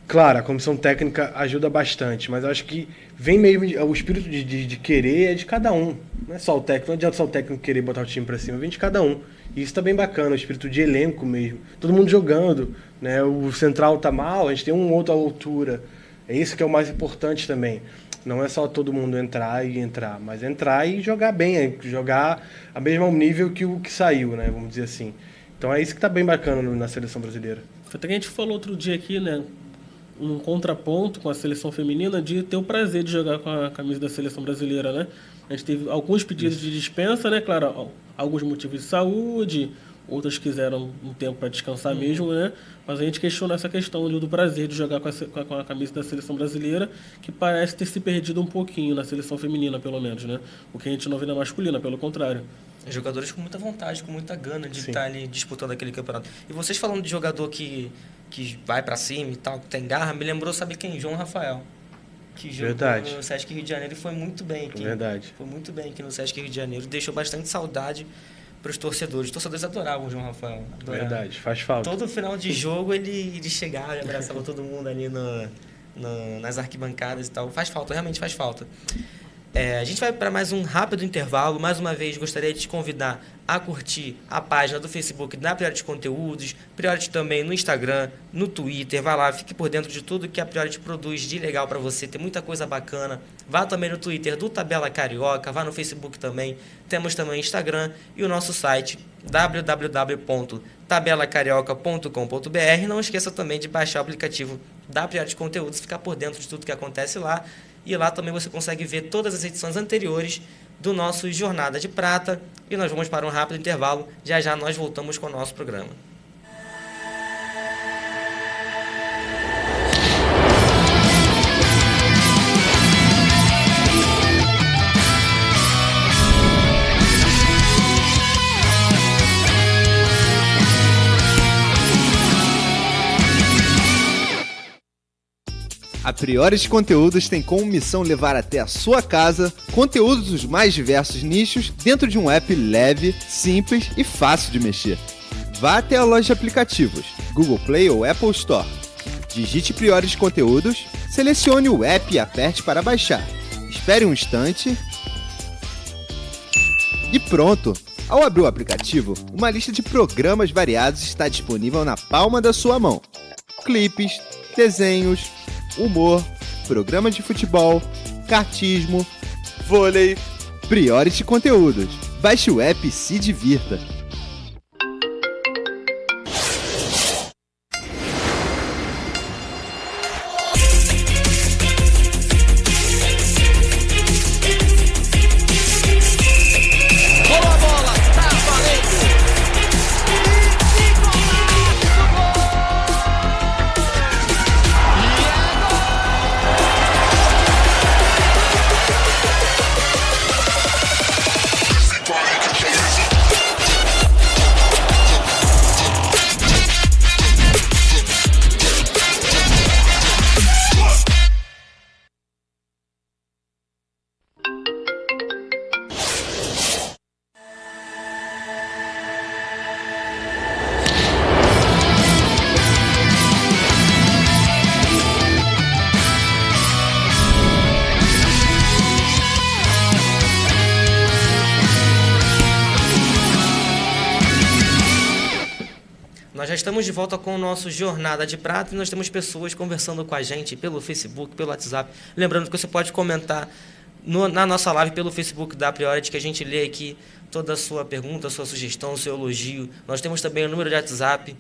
claro, a comissão técnica ajuda bastante, mas eu acho que vem mesmo, o espírito de querer é de cada um. Não é só o técnico, não adianta só o técnico querer botar o time para cima, vem de cada um. E isso tá bem bacana, o espírito de elenco mesmo. Todo mundo jogando, né? O central tá mal, a gente tem um outro à altura. É isso que é o mais importante também. Não é só todo mundo entrar, mas entrar e jogar bem, jogar a mesmo nível que o que saiu, né? Vamos dizer assim. Então é isso que tá bem bacana na seleção brasileira. Até que a gente falou outro dia aqui, né? Um contraponto com a seleção feminina de ter o prazer de jogar com a camisa da seleção brasileira, né? A gente teve alguns pedidos de dispensa, né? Claro, alguns motivos de saúde, outras quiseram um tempo para descansar mesmo, né? Mas a gente questiona essa questão do prazer de jogar com a camisa da seleção brasileira, que parece ter se perdido um pouquinho na seleção feminina, pelo menos, né? O que a gente não vê na masculina, pelo contrário. Jogadores com muita vontade, com muita gana de Sim. estar ali disputando aquele campeonato. E vocês falando de jogador que vai pra cima e tal, que tem garra, me lembrou, sabe quem? João Rafael. Que jogou Verdade. no Sesc Rio de Janeiro e foi muito bem aqui. Verdade. Foi muito bem aqui no Sesc Rio de Janeiro. Deixou bastante saudade para os torcedores. Os torcedores adoravam o João Rafael. Adoravam. Verdade, faz falta. Todo final de jogo ele chegava e abraçava todo mundo ali nas arquibancadas e tal. Faz falta, realmente faz falta. A gente vai para mais um rápido intervalo. Mais uma vez, gostaria de te convidar a curtir a página do Facebook da Priority Conteúdos, Priority também no Instagram, no Twitter. Vai lá, fique por dentro de tudo que a Priority produz de legal para você. Tem muita coisa bacana. Vá também no Twitter do Tabela Carioca, vá no Facebook também. Temos também o Instagram e o nosso site www.tabelacarioca.com.br. Não esqueça também de baixar o aplicativo da Priority Conteúdos, ficar por dentro de tudo que acontece lá. E lá também você consegue ver todas as edições anteriores do nosso Jornada de Prata. E nós vamos para um rápido intervalo. Já já nós voltamos com o nosso programa. A Priority Conteúdos tem como missão levar até a sua casa conteúdos dos mais diversos nichos dentro de um app leve, simples e fácil de mexer. Vá até a loja de aplicativos, Google Play ou Apple Store. Digite Priority Conteúdos, selecione o app e aperte para baixar. Espere um instante e pronto! Ao abrir o aplicativo, uma lista de programas variados está disponível na palma da sua mão. Clipes, desenhos, humor, programa de futebol, kartismo, vôlei, Priority Conteúdos. Baixe o app e se divirta. Nós já estamos de volta com o nosso Jornada de Prata e nós temos pessoas conversando com a gente pelo Facebook, pelo WhatsApp. Lembrando que você pode comentar na nossa live pelo Facebook da Priority, que a gente lê aqui toda a sua pergunta, a sua sugestão, o seu elogio. Nós temos também o número de WhatsApp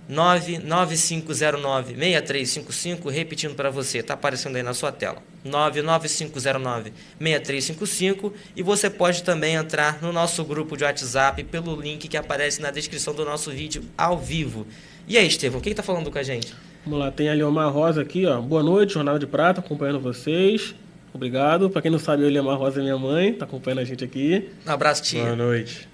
99509-6355, repetindo para você, está aparecendo aí na sua tela, 99509-6355, e você pode também entrar no nosso grupo de WhatsApp pelo link que aparece na descrição do nosso vídeo ao vivo. E aí, Estevão, quem está falando com a gente? Vamos lá, tem a Leomar Rosa aqui, ó. Boa noite, Jornada de Prata, acompanhando vocês. Obrigado. Para quem não sabe, a Leomar Rosa é minha mãe, está acompanhando a gente aqui. Um abraço, tia. Boa noite.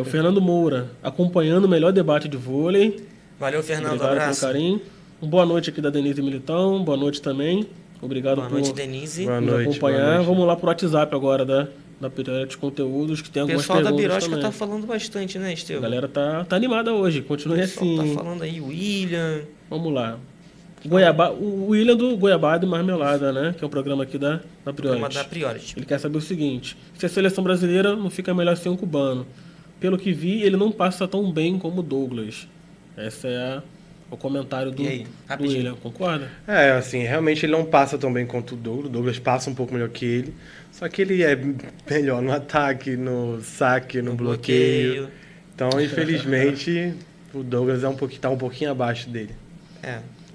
O Fernando Moura, acompanhando o melhor debate de vôlei. Valeu, Fernando. Obrigado Abraço. pelo carinho. Boa noite aqui da Denise Militão. Boa noite também. Obrigado Boa noite, Denise. Boa nos noite, acompanhar. boa noite. Vamos lá pro WhatsApp agora da Priority Conteúdos, que tem O algumas pessoal da perguntas Birosca também. tá falando bastante, né, A Estevão? galera tá animada hoje. Continue O pessoal assim. tá falando aí, William. Vamos lá. O William do Goiabada e Marmelada, né? Que é um programa aqui da Programa Priority. da Priority. Ele quer saber o seguinte: se a seleção brasileira não fica melhor sem um cubano. Pelo que vi, ele não passa tão bem como o Douglas. Esse é o comentário do E aí? Rapidinho. William. Concorda? Assim, realmente ele não passa tão bem quanto o Douglas. O Douglas passa um pouco melhor que ele. Só que ele é melhor no ataque, no saque, no bloqueio. Então, infelizmente, o Douglas tá um pouquinho abaixo dele.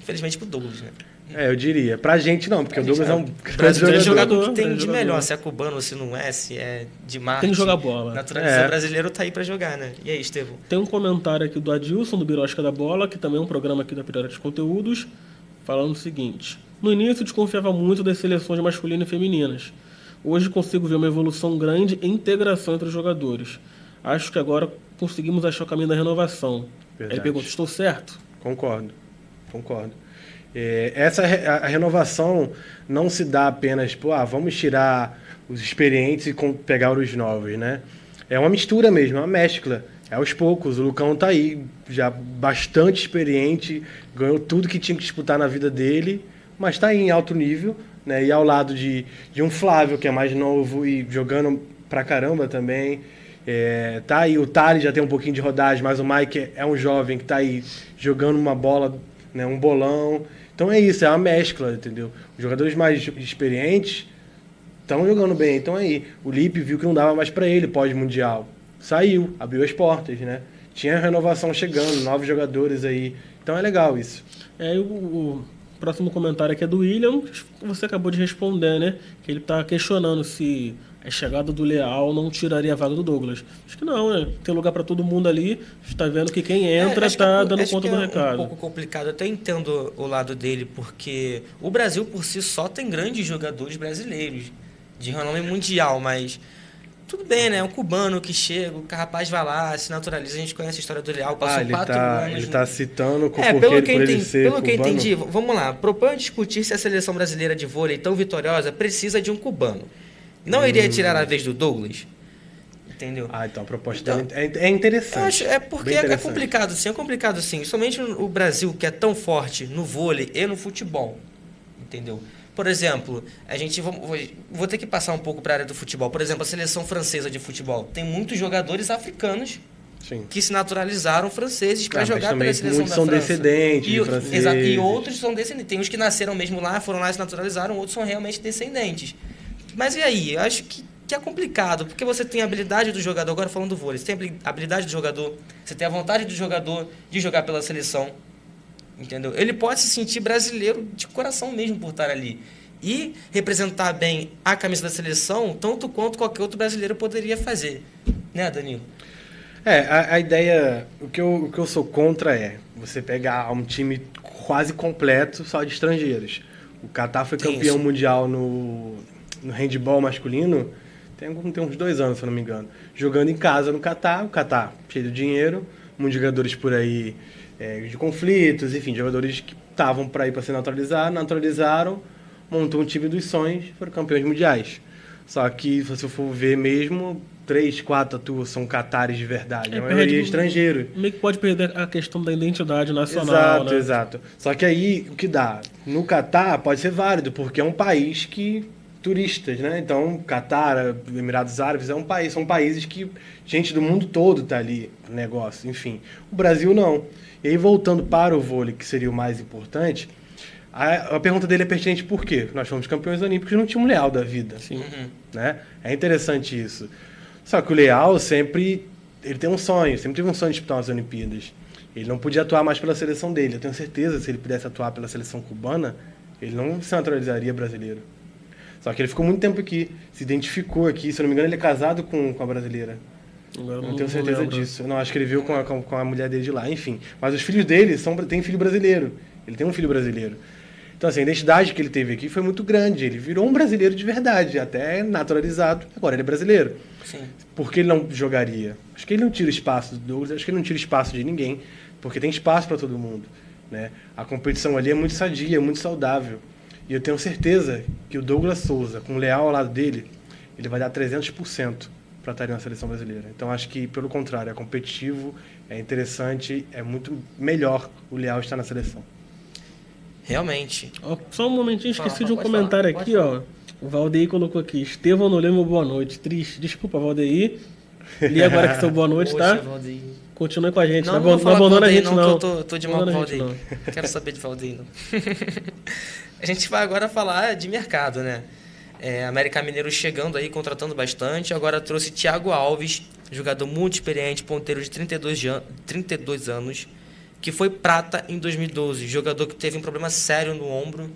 Infelizmente pro Douglas, né? Eu diria. Pra gente não, porque o Douglas é um Brasileiro grande é jogador. jogador que tem grande de jogador. melhor, se é cubano ou se não é, se é de Marte. Tem que jogar bola. Naturalizado brasileiro tá aí pra jogar, né? E aí, Estevão? Tem um comentário aqui do Adilson, do Birosca da Bola, que também é um programa aqui da Priority de Conteúdos, falando o seguinte: no início desconfiava muito das seleções masculinas e femininas. Hoje consigo ver uma evolução grande e integração entre os jogadores. Acho que agora conseguimos achar o caminho da renovação. Verdade. Ele pergunta: estou certo? Concordo. A renovação não se dá apenas, vamos tirar os experientes e pegar os novos, né? É uma mistura mesmo, é uma mescla. É aos poucos. O Lucão tá aí, já bastante experiente, ganhou tudo que tinha que disputar na vida dele. mas está aí em alto nível, né? E ao lado de um Flávio, que é mais novo e jogando pra caramba também. Tá aí, o Thales já tem um pouquinho de rodagem, mas o Mike é um jovem que tá aí jogando uma bola, né? Um bolão. Então é isso, é uma mescla, entendeu? Os jogadores mais experientes estão jogando bem. Então aí, o Lipe viu que não dava mais para ele pós-mundial. Saiu, abriu as portas, né? Tinha renovação chegando, novos jogadores aí. Então é legal isso. E o próximo comentário aqui é do William, que você acabou de responder, né? Que ele tá questionando se a chegada do Leal não tiraria a vaga do Douglas. Acho que não, né? Tem lugar para todo mundo ali. Está vendo que quem entra tá dando conta do recado. É um pouco complicado. Eu até entendo o lado dele, porque o Brasil por si só tem grandes jogadores brasileiros de renome mundial, mas tudo bem, né? Um cubano que chega, o rapaz vai lá, se naturaliza. A gente conhece a história do Leal, passou 4 anos. Ele tá citando porque pelo que eu entendi, vamos lá. Propõe discutir se a seleção brasileira de vôlei tão vitoriosa precisa de um cubano. Não iria tirar a vez do Douglas? Entendeu? Então a proposta é interessante. Eu acho, porque é complicado sim. Somente o Brasil, que é tão forte no vôlei e no futebol. Entendeu? Por exemplo, vou ter que passar um pouco para a área do futebol. Por exemplo, a seleção francesa de futebol. Tem muitos jogadores africanos que se naturalizaram franceses para jogar pela seleção da França. Muitos são descendentes de franceses. Exato, e outros são descendentes. Tem uns que nasceram mesmo lá, foram lá e se naturalizaram, outros são realmente descendentes. Mas e aí? Eu acho que é complicado, porque você tem a habilidade do jogador, agora falando do vôlei, você tem a habilidade do jogador, você tem a vontade do jogador de jogar pela seleção, entendeu? Ele pode se sentir brasileiro de coração mesmo por estar ali e representar bem a camisa da seleção, tanto quanto qualquer outro brasileiro poderia fazer, né, Danilo? A ideia, o que eu sou contra é você pegar um time quase completo só de estrangeiros. O Catar foi campeão mundial no handball masculino, tem uns 2 anos, se eu não me engano. Jogando em casa no Catar, o Catar cheio de dinheiro, muitos jogadores por aí de conflitos, enfim, jogadores que estavam para ir para se naturalizaram, montou um time dos sonhos, foram campeões mundiais. Só que, se você for ver mesmo, 3, 4 atuam são catares de verdade, a maioria é estrangeiro. Meio que pode perder a questão da identidade nacional, Exato. Só que aí, o que dá? No Catar pode ser válido, porque é um país que turistas, né? Então, Catar, Emirados Árabes, são países que gente do mundo todo está ali no negócio, enfim. O Brasil não. E aí, voltando para o vôlei, que seria o mais importante, a pergunta dele é pertinente por quê? Nós fomos campeões olímpicos e não tínhamos um Leal da vida. Sim. Né? É interessante isso. Só que o Leal ele tem um sonho, sempre teve um sonho de disputar as Olimpíadas. Ele não podia atuar mais pela seleção dele. Eu tenho certeza que se ele pudesse atuar pela seleção cubana, ele não se naturalizaria brasileiro. Só que ele ficou muito tempo aqui, se identificou aqui. Se eu não me engano, ele é casado com a brasileira. Não tenho certeza disso. Não, acho que ele viu com a mulher dele de lá, enfim. Mas os filhos dele têm filho brasileiro. Ele tem um filho brasileiro. Então, assim, a identidade que ele teve aqui foi muito grande. Ele virou um brasileiro de verdade, até naturalizado. Agora ele é brasileiro. Sim. Por que ele não jogaria? Acho que ele não tira espaço do Douglas, acho que ele não tira espaço de ninguém, porque tem espaço para todo mundo, né? A competição ali é muito sadia, muito saudável. E eu tenho certeza que o Douglas Souza, com o Leal ao lado dele, ele vai dar 300% para estar na seleção brasileira. Então, acho que, pelo contrário, é competitivo, é interessante, é muito melhor o Leal estar na seleção. Realmente. Só um momentinho, esqueci de um comentário aqui, ó. O Valdeir colocou aqui: Estevão não lembra boa noite. Triste. Desculpa, Valdeir. Li agora que seu boa noite, Poxa, tá? Valdeir. Continue com a gente. Não abandona a gente, não. Tô de mal com o Valdeir. Não quero saber de Valdeir, não. A gente vai agora falar de mercado, né? América Mineiro chegando aí, contratando bastante. Agora trouxe Thiago Alves, jogador muito experiente, ponteiro de 32 anos, que foi prata em 2012. Jogador que teve um problema sério no ombro.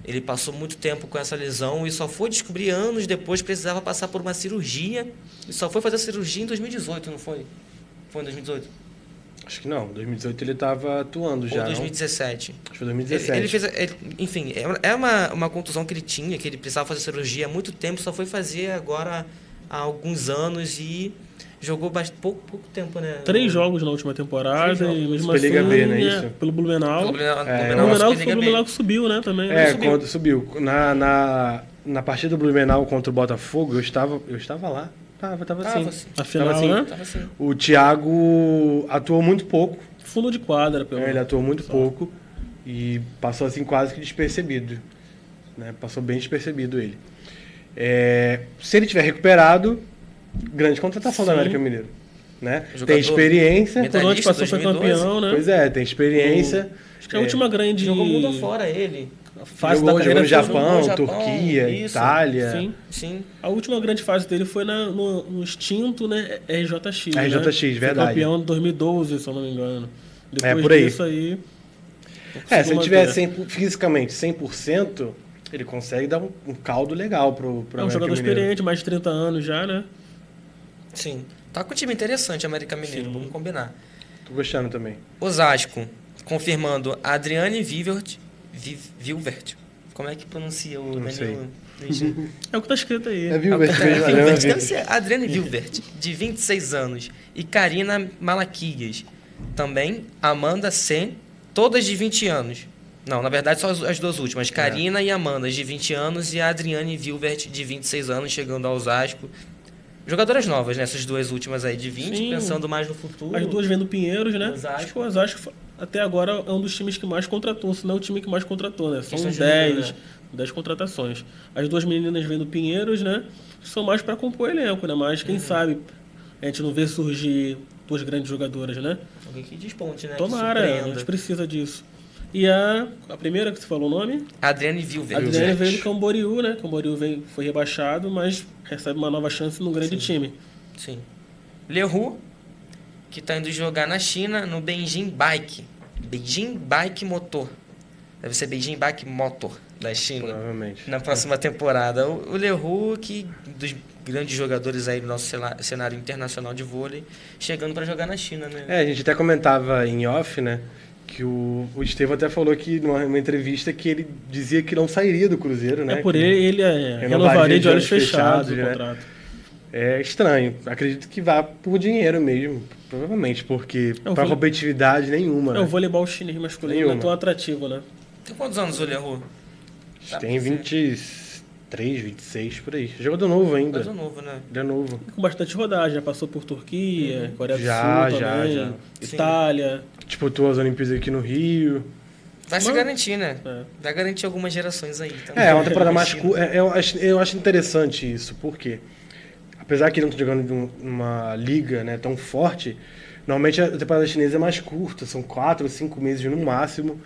Ele passou muito tempo com essa lesão e só foi descobrir anos depois que precisava passar por uma cirurgia. E só foi fazer a cirurgia em 2018, não foi? Foi em 2018? Acho que não. Em 2018 ele estava atuando já. Ou 2017? Acho que foi 2017. Ele fez, enfim, é uma contusão que ele tinha, que ele precisava fazer cirurgia há muito tempo, só foi fazer agora há alguns anos e jogou pouco tempo, né? 3 jogos na última temporada e mesmo assim, Superliga B, não é isso? Pelo Blumenau. Blumenau que subiu, né? Também. Quando subiu. Na partida do Blumenau contra o Botafogo, eu estava lá. Tava assim. Afinal, Tava assim. O Thiago atuou muito pouco. Fundo de quadra, Ele atuou muito pouco. E passou assim quase que despercebido, né? Passou bem despercebido ele. Se ele tiver recuperado, grande contratação do Sim. América Mineiro, né? Jogador Tem experiência, medalhista Por onde passou foi 2012. campeão, né? pois é, tem experiência. Acho que a última grande Jogou mundo afora ele. fase Jogou da carreira no foi Japão, no Japão, Turquia, isso. Itália. Sim. Sim. A última grande fase dele foi no extinto, né, RJX. RJX, né? verdade. Foi campeão em 2012, se eu não me engano. Depois por aí. disso aí... Se ele tiver manter. fisicamente 100%, ele consegue dar um caldo legal pro É um América jogador Mineiro. experiente, mais de 30 anos já, né? Sim. Tá com um time interessante, América Mineiro, Sim. vamos combinar. Tô gostando também. Osasco, confirmando Adriane Vilvert. Como é que pronuncia o Não sei. Danilo? É o que tá escrito aí. É Vilvert mesmo, Vilvert, Adriana deve Vilvert. ser Adriane Vilvert, de 26 anos. E Karina Malaquias. Também Amanda Sen, todas de 20 anos. Não, na verdade só as duas últimas. Karina e Amanda, de 20 anos. E a Adriane Vilvert, de 26 anos, chegando ao Osasco. Jogadoras novas, né? Essas duas últimas aí de 20, Sim. pensando mais no futuro. As duas vêm do Pinheiros, né? Osasco. Acho que o Osasco até agora é um dos times que mais contratou, se não é o time que mais contratou, né? São Questão de 10, número, né? 10 contratações. As duas meninas vêm do Pinheiros, né? São mais para compor elenco, né? Mas quem sabe a gente não vê surgir duas grandes jogadoras, né? Alguém que desponte, né? Tomara, que a surpreenda. gente precisa disso. E a primeira que você falou o nome? Adriane A Vilvert. Adriane veio do Camboriú, né? Camboriú foi rebaixado, mas recebe uma nova chance num grande time. Sim. Leroux, que está indo jogar na China, no Beijing Bike. Beijing Bike Motor. Deve ser Beijing Bike Motor, da China. Provavelmente. Na próxima temporada. O Leroux, que dos grandes jogadores aí do nosso cenário internacional de vôlei, chegando para jogar na China, né? A gente até comentava em off, né? Que o Estevão até falou que numa entrevista que ele dizia que não sairia do Cruzeiro, né? É por que ele renovaria de olhos fechados o né? contrato. É estranho. Acredito que vá por dinheiro mesmo, provavelmente, porque o para vôlei- competitividade nenhuma. É, né? o voleibol chinês masculino não é Nenhuma. tão atrativo, né? Tem quantos anos o Leroux? Tem 23, 26 por aí. Jogador novo ainda. Mais novo, né? Ele é novo. Com bastante rodagem, já passou por Turquia, Coreia do Já, Sul já, também, já. Itália. Disputou as Olimpíadas aqui no Rio. Vai se Mas- garantir, né? É. Vai garantir algumas gerações aí. Também. É uma temporada mais China. curta. Eu acho interessante isso, porque apesar que ele não está jogando numa liga, né, tão forte, normalmente a temporada chinesa é mais curta, são 4 ou 5 meses no máximo,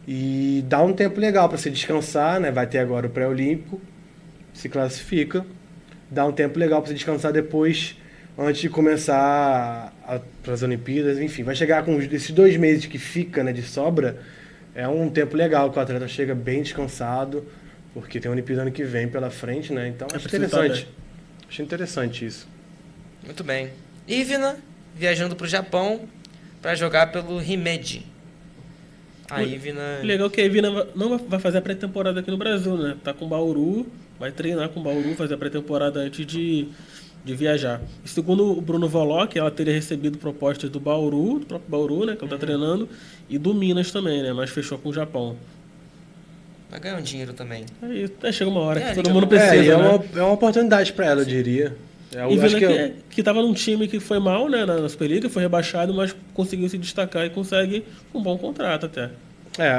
e dá um tempo legal para você descansar, né? Vai ter agora o pré-olímpico, se classifica, dá um tempo legal para você descansar depois, antes de começar para as Olimpíadas, enfim, vai chegar com esses 2 meses que fica, né, de sobra, é um tempo legal que o atleta chega bem descansado, porque tem a Olimpíada ano que vem pela frente, né? Então acho precisa interessante. estar Acho interessante isso. Muito bem. Ivna, viajando para o Japão para jogar pelo Himeji. A Ivna... O legal é que a Evina não vai fazer a pré-temporada aqui no Brasil, né? Tá com o Bauru, vai treinar com o Bauru, fazer a pré-temporada antes de viajar. E segundo o Bruno Voloc, ela teria recebido propostas do Bauru, do próprio Bauru, né? Que ela tá treinando, e do Minas também, né? Mas fechou com o Japão. Vai ganhar um dinheiro também. Aí chega uma hora É, que todo Liga mundo Europa. precisa, e é né? uma oportunidade para ela, eu diria. Eu E acho Vina que tava num time que foi mal, né? Na Superliga, foi rebaixado, mas conseguiu se destacar e consegue um bom contrato até.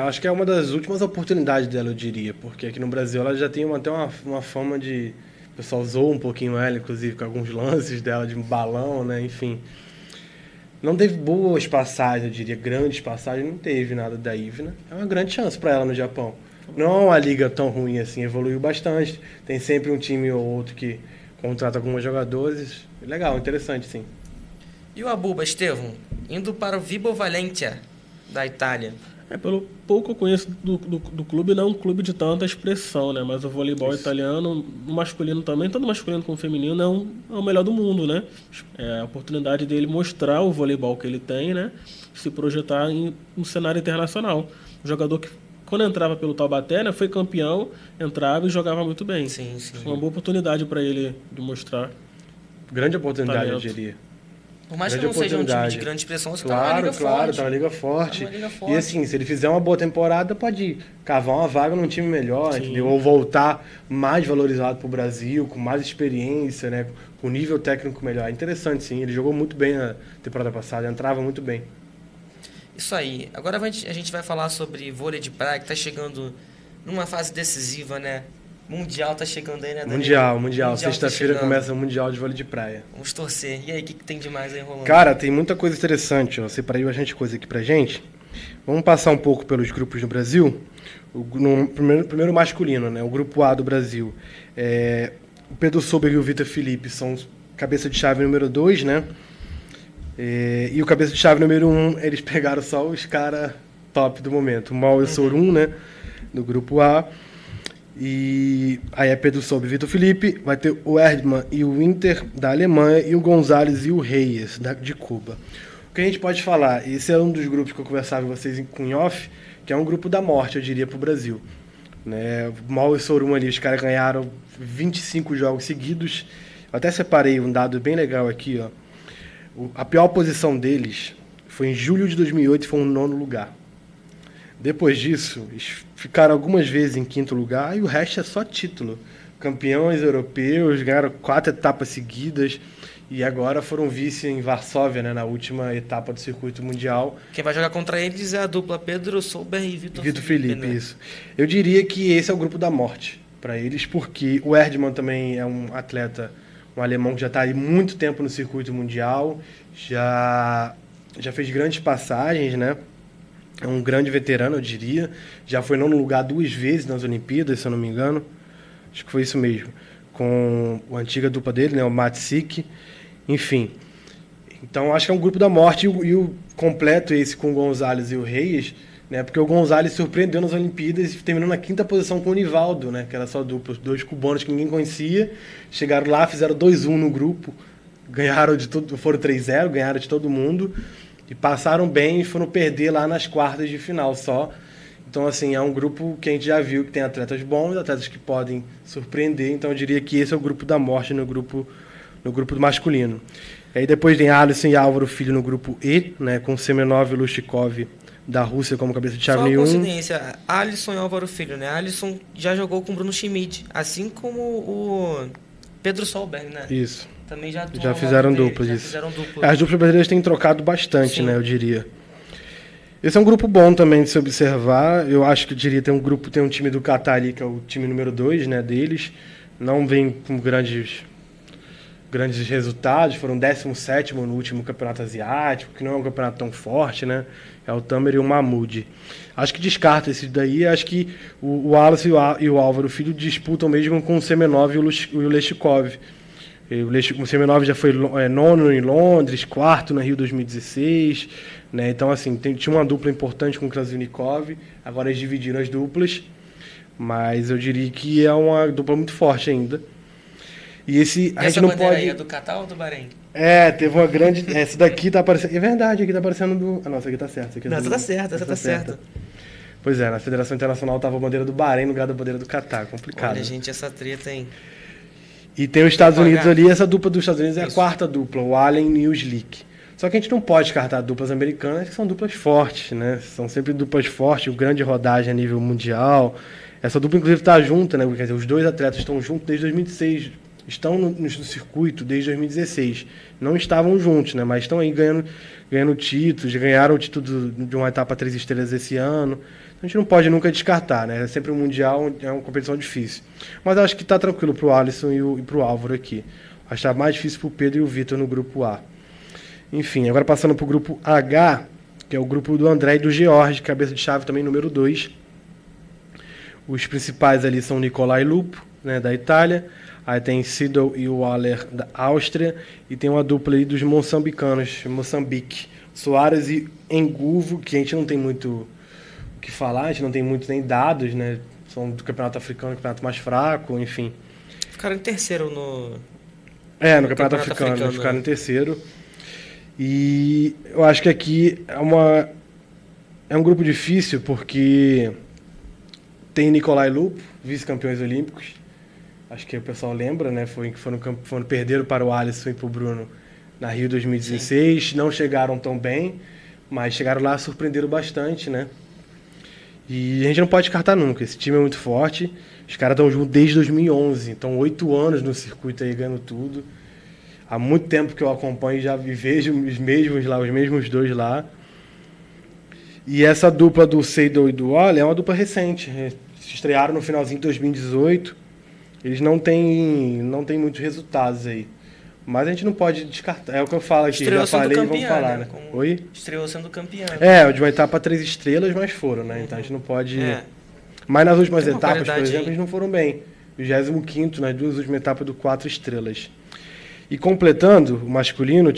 acho que é uma das últimas oportunidades dela, eu diria, porque aqui no Brasil ela já tem até uma fama de... O pessoal zoou um pouquinho ela, inclusive, com alguns lances dela de balão, né? Enfim. Não teve boas passagens, eu diria, grandes passagens, não teve nada da Ivna. É uma grande chance para ela no Japão. Não é uma liga tão ruim assim, evoluiu bastante. Tem sempre um time ou outro que contrata alguns jogadores. Legal, interessante, sim. E o Abuba, Estevão, indo para o Vibo Valentia, da Itália. Pelo pouco que eu conheço do clube, não é um clube de tanta expressão, né? Mas o voleibol italiano, no masculino também, tanto masculino como feminino, é o melhor do mundo, né? É a oportunidade dele mostrar o voleibol que ele tem, né? Se projetar em um cenário internacional. Um jogador que, quando entrava pelo Taubaté, né? Foi campeão, entrava e jogava muito bem. Sim, sim. Uma boa oportunidade para ele de mostrar. Grande oportunidade, Talento. eu diria. Por mais que Grande não seja um time de oportunidade. grande expressão, você tá numa liga Claro, forte. tá na liga forte. Tá numa liga forte. E assim, se ele fizer uma boa temporada, pode cavar uma vaga num time melhor, Sim. entendeu? Ou voltar mais valorizado pro Brasil, com mais experiência, né? Com nível técnico melhor. É interessante, sim. Ele jogou muito bem na temporada passada, entrava muito bem. Isso aí. Agora a gente vai falar sobre vôlei de praia, que tá chegando numa fase decisiva, né? Mundial tá chegando aí, né, Daniel? Mundial. Sexta-feira começa o Mundial de vôlei de praia. Vamos torcer. E aí, o que tem de mais aí rolando? Cara, tem muita coisa interessante, ó. Separei bastante coisa aqui pra gente. Vamos passar um pouco pelos grupos no Brasil. No primeiro masculino, né? O grupo A do Brasil. O Pedro Sober e o Vitor Felipe são cabeça de chave número 2, né? E o cabeça de chave número 1, eles pegaram só os caras top do momento. O Mal e o Sorum, né? Do grupo A. E aí é Pedro Sober e Vitor Felipe. Vai ter o Erdmann e o Winter da Alemanha e o Gonzalez e o Reyes de Cuba. O que a gente pode falar? Esse é um dos grupos que eu conversava com vocês em off, que é um grupo da morte, eu diria, para o Brasil. Né? O Mal e o Sorum ali, os caras ganharam 25 jogos seguidos. Eu até separei um dado bem legal aqui, ó. A pior posição deles foi em julho de 2008 e foi um 9º lugar. Depois disso, eles ficaram algumas vezes em 5º lugar e o resto é só título. Campeões europeus, ganharam 4 etapas seguidas e agora foram vice em Varsóvia, né, na última etapa do circuito mundial. Quem vai jogar contra eles é a dupla Pedro Sober e Vitor Felipe, né? Isso. Eu diria que esse é o grupo da morte para eles, porque o Erdmann também é um atleta, um alemão que já está há muito tempo no circuito mundial, já fez grandes passagens, né? É um grande veterano, eu diria. Já foi 9º lugar 2 vezes nas Olimpíadas, se eu não me engano. Acho que foi isso mesmo. Com a antiga dupla dele, né? O Matsik. Enfim. Então, acho que é um grupo da morte. E o completo esse com o Gonzalez e o Reyes, né? Porque o Gonzalez surpreendeu nas Olimpíadas e terminou na 5ª posição com o Nivaldo, né? Que era só dupla. Os 2 cubanos que ninguém conhecia. Chegaram lá, fizeram 2-1 no grupo. Ganharam de tudo, foram 3-0, ganharam de todo mundo. E passaram bem e foram perder lá nas quartas de final só. Então, assim, é um grupo que a gente já viu que tem atletas bons, atletas que podem surpreender. Então, eu diria que esse é o grupo da morte no grupo do masculino. Aí depois tem Alisson e Álvaro Filho no grupo E, né, com Semenov e Lushikov da Rússia como cabeça de chave Só nenhum. coincidência, Alisson e Álvaro Filho, né? Alisson já jogou com o Bruno Schmidt, assim como o Pedro Solberg, né? Isso. Também já fizeram duplas, isso. As duplas brasileiras têm trocado bastante, Sim. né, eu diria. Esse é um grupo bom também de se observar. Eu acho que eu diria tem um time do Catar ali, que é o time número 2, né, deles. Não vem com grandes resultados. Foram 17º no último campeonato asiático, que não é um campeonato tão forte, né? É o Tamer e o Mahmoud. Acho que descarta esse daí. Acho que o Alisson e o Álvaro Filho disputam mesmo com o Semenov e o Leshikov. O Semenov já foi 9º em Londres, 4º na Rio 2016, né? Então, assim, tinha uma dupla importante com o Krasnikov, agora eles dividiram as duplas, mas eu diria que é uma dupla muito forte ainda. E a gente não pode... aí é do Catar ou do Bahrein? Teve uma grande... Essa daqui tá aparecendo... É verdade, aqui tá aparecendo do... Nossa, aqui tá certo. Essa tá certa. Pois é, na Federação Internacional tava a bandeira do Bahrein no lugar da bandeira do Catar, complicado. Olha, gente, essa treta, hein? E tem os Estados Unidos ali, essa dupla dos Estados Unidos é a 4ª dupla, o Allen e o Slick. Só que a gente não pode descartar duplas americanas, que são duplas fortes, né? São sempre duplas fortes, grande rodagem a nível mundial. Essa dupla, inclusive, está junta, né? Quer dizer, os 2 atletas estão juntos desde 2016, estão no circuito desde 2016. Não estavam juntos, né? Mas estão aí ganhando títulos, ganharam o título de uma etapa 3 estrelas esse ano. A gente não pode nunca descartar, né? É sempre um mundial, é uma competição difícil. Mas acho que está tranquilo para o Alisson e para o Álvaro aqui. Acho que está mais difícil para o Pedro e o Vitor no grupo A. Enfim, agora passando para o grupo H, que é o grupo do André e do George, cabeça de chave também número 2. Os principais ali são Nicolai Lupo, né, da Itália. Aí tem Sidel e o Waller da Áustria. E tem uma dupla aí dos moçambicanos, Moçambique. Soares e Enguvo, que a gente não tem muito... que falar, a gente não tem muitos nem dados, né? São do campeonato africano, campeonato mais fraco, enfim. Ficaram em terceiro no campeonato africano, ficaram em terceiro. E eu acho que aqui é um grupo difícil porque tem Nicolai Lupo, vice-campeões olímpicos. Acho que o pessoal lembra, né? Perderam para o Alisson e para o Bruno na Rio 2016. Sim. Não chegaram tão bem, mas chegaram lá e surpreenderam bastante, né? E a gente não pode descartar nunca. Esse time é muito forte. Os caras estão juntos desde 2011. Então, 8 anos no circuito aí, ganhando tudo. Há muito tempo que eu acompanho e já vejo os mesmos 2 lá. E essa dupla do Seidel e do Wally é uma dupla recente. Se estrearam no finalzinho de 2018. Eles não têm muitos resultados aí. Mas a gente não pode descartar. É o que eu falo aqui, Estreou já falei e sendo vamos campeã, falar, né? né? Oi? Estreou sendo campeã. É, de uma etapa 3 estrelas, mas foram, né? Então a gente não pode... É. Mas nas últimas Tem uma etapas, por qualidade exemplo, aí. eles não foram bem. 25º nas duas últimas etapas do 4 estrelas. E completando o masculino,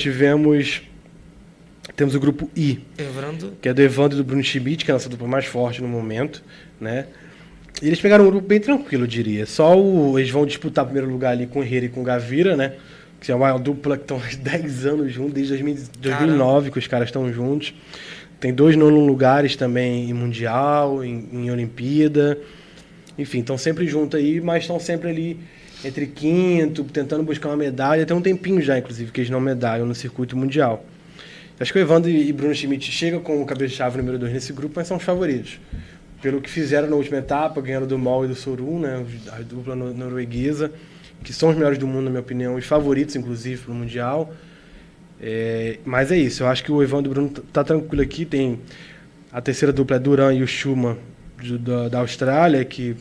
temos o grupo I, Evandro. que é do Evandro e do Bruno Schmidt, que é a nossa dupla mais forte no momento, né? E eles pegaram um grupo bem tranquilo, eu diria. Eles vão disputar o primeiro lugar ali com o Herrera e com o Gavira, né? Que é uma dupla que estão há 10 anos juntos, desde 2009 que os caras estão juntos. Tem 2 nonos lugares também em Mundial, em Olimpíada. Enfim, estão sempre juntos aí, mas estão sempre ali entre quinto, tentando buscar uma medalha. Tem um tempinho já, inclusive, que eles não medalham no circuito mundial. Acho que o Evandro e Bruno Schmidt chegam com o cabeça-chave número 2 nesse grupo, mas são os favoritos. Pelo que fizeram na última etapa, ganhando do Mol e do Sorum, né, a dupla norueguesa, que são os melhores do mundo, na minha opinião, os favoritos, inclusive, para o Mundial. Mas é isso, eu acho que o Evandro e o Bruno tá tranquilo aqui. Tem a terceira dupla, é Duran e o Schumann, da Austrália, que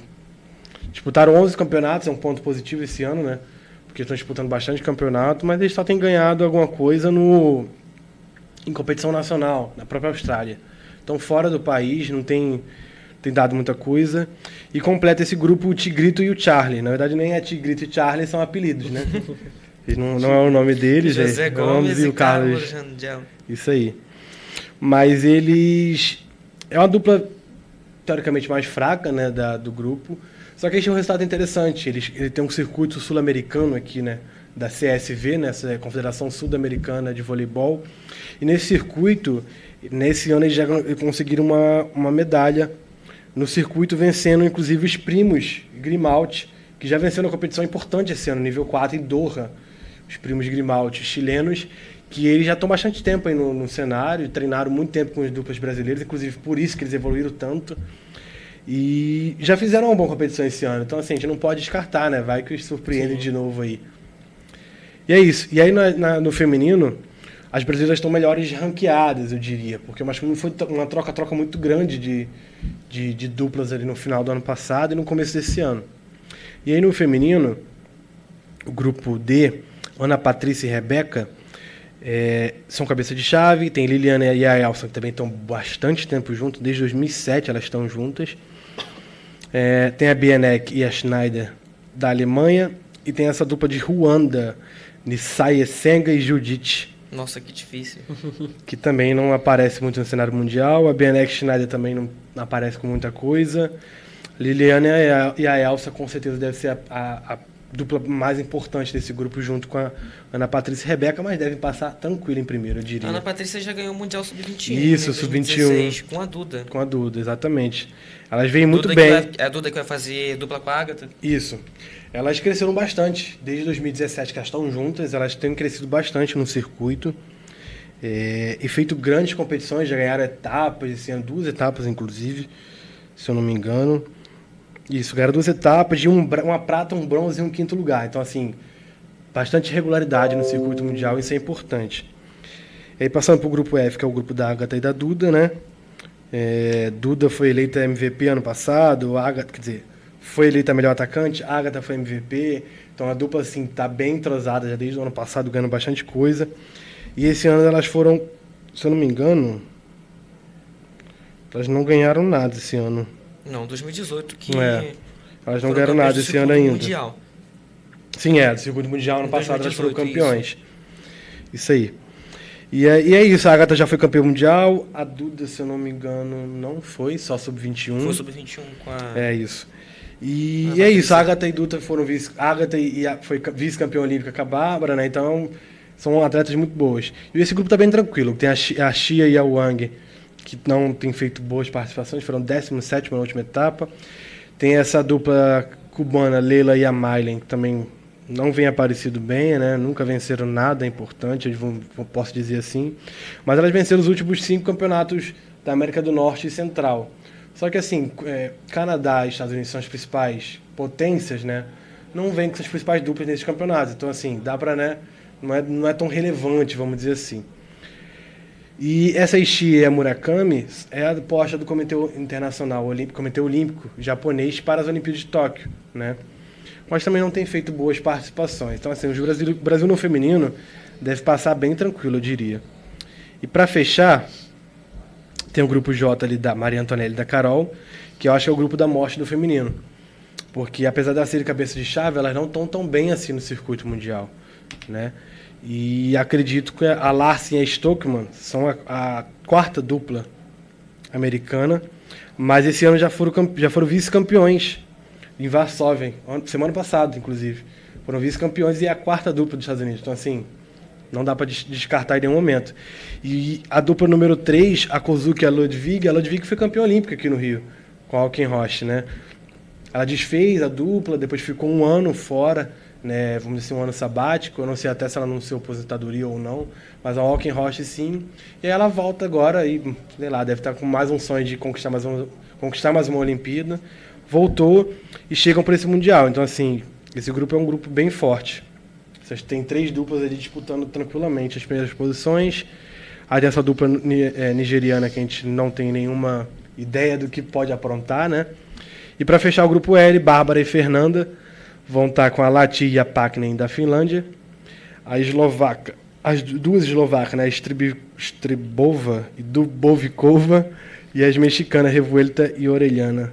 disputaram 11 campeonatos, é um ponto positivo esse ano, né? Porque estão disputando bastante campeonato, mas eles só têm ganhado alguma coisa em competição nacional, na própria Austrália. Então, fora do país, não tem dado muita coisa. E completa esse grupo o Tigrito e o Charlie. Na verdade, nem é Tigrito e Charlie, são apelidos, né? Eles não é o nome deles, José Gomes e e o Carlos. Rangel. Isso aí. Mas eles... É uma dupla, teoricamente, mais fraca, né, do grupo. Só que eles têm um resultado interessante. Ele tem um circuito sul-americano aqui, né? Da CSV, né, essa Confederação Sul-Americana de Voleibol. E nesse circuito, nesse ano, eles já conseguiram uma medalha no circuito, vencendo inclusive os primos Grimaldi, que já venceram uma competição importante esse ano, nível 4 em Doha. Os primos Grimaldi chilenos, que eles já estão bastante tempo aí no cenário, treinaram muito tempo com as duplas brasileiras, inclusive por isso que eles evoluíram tanto. E já fizeram uma boa competição esse ano. Então, assim, a gente não pode descartar, né? Vai que eles surpreendem de novo aí. E é isso. E aí, no feminino, as brasileiras estão melhores ranqueadas, eu diria. Porque o masculino foi uma troca muito grande de duplas ali no final do ano passado e no começo desse ano. E aí, no feminino, o grupo D, Ana Patrícia e Rebeca, são cabeça de chave. Tem Liliana e a Elsa, que também estão bastante tempo juntos. Desde 2007 elas estão juntas. Tem a Bienek e a Schneider, da Alemanha. E tem essa dupla de Ruanda, Nissaye Senga e Judith. Nossa, que difícil. Que também não aparece muito no cenário mundial. A Bienek e Schneider também não aparece com muita coisa. Liliana e a Elsa com certeza deve ser a dupla mais importante desse grupo, junto com a Ana Patrícia e Rebeca, mas devem passar tranquilo em primeiro, eu diria. A Ana Patrícia já ganhou o Mundial Sub-21. Isso, em Sub-21. 2016, com a Duda. Com a Duda, exatamente. Elas vêm muito Duda bem. É a Duda que vai fazer dupla com a Agatha? Isso. Elas cresceram bastante. Desde 2017 que elas estão juntas, elas têm crescido bastante no circuito. E feito grandes competições, já ganharam etapas, esse ano, 2 etapas, inclusive, se eu não me engano. Isso, ganharam 2 etapas, de uma prata, um bronze e um 5º lugar. Então, assim, bastante regularidade no circuito mundial, isso é importante. E aí, passando para o grupo F, que é o grupo da Agatha e da Duda, né? Duda foi eleita MVP ano passado, Agatha, quer dizer, foi eleita melhor atacante, Agatha foi MVP. Então, a dupla, assim, tá bem entrosada já desde o ano passado, ganhando bastante coisa. E esse ano elas foram, se eu não me engano, elas não ganharam nada esse ano. Não, 2018 que... Elas não ganharam nada esse ano ainda. Mundial. Sim, do circuito mundial, ano passado elas foram campeões. Isso aí. E é isso, a Agatha já foi campeã mundial, a Duda, se eu não me engano, não foi, só sub-21. Foi sub-21 com a... É isso. E é isso, a Agatha e Duda foram Agatha foi vice-campeã olímpica com a Bárbara, né? Então, são atletas muito boas. E esse grupo tá bem tranquilo, tem a Xia e a Wang, que não tem feito boas participações, foram 17ª na última etapa. Tem essa dupla cubana, Leila e a Mailen, que também não vem aparecido bem, né? Nunca venceram nada importante, posso dizer assim. Mas elas venceram os últimos 5 campeonatos da América do Norte e Central. Só que assim, Canadá e Estados Unidos são as principais potências, né? Não vem com essas principais duplas nesses campeonatos. Então assim, dá pra, né? Não é tão relevante, vamos dizer assim. E essa Ishii Murakami é a aposta do Comitê Internacional Olímpico, Comitê Olímpico Japonês para as Olimpíadas de Tóquio, né? Mas também não tem feito boas participações. Então, assim, o Brasil no feminino deve passar bem tranquilo, eu diria. E para fechar, tem o grupo J ali da Maria Antonelli e da Carol, que eu acho que é o grupo da morte do feminino. Porque, apesar de elas serem cabeça de chave, elas não estão tão bem assim no circuito mundial, né? E acredito que a Larsen e a Stockman são a quarta dupla americana, mas esse ano já foram vice-campeões em Varsóvia, semana passada, inclusive. Foram vice-campeões e é a quarta dupla dos Estados Unidos. Então, assim, não dá para descartar em nenhum momento. E a dupla número 3, a Kozuki e a Ludwig foi campeã olímpica aqui no Rio, com a Alkenrosch, né? Ela desfez a dupla, depois ficou um ano fora, né, vamos dizer assim, um ano sabático. Eu não sei até se ela anunciou aposentadoria ou não, mas a Alkenrosch sim. E aí ela volta agora e, sei lá, deve estar com mais um sonho de conquistar mais uma Olimpíada. Voltou e chegam para esse Mundial. Então, assim, esse grupo é um grupo bem forte. Vocês têm 3 duplas ali disputando tranquilamente as primeiras posições. Aí tem essa dupla nigeriana que a gente não tem nenhuma ideia do que pode aprontar, né? E para fechar o grupo L, Bárbara e Fernanda vão estar com a Lati e a Paknen da Finlândia. As duas eslovacas, né? Stribova e Dubovikova, e as mexicanas Revuelta e Orellana.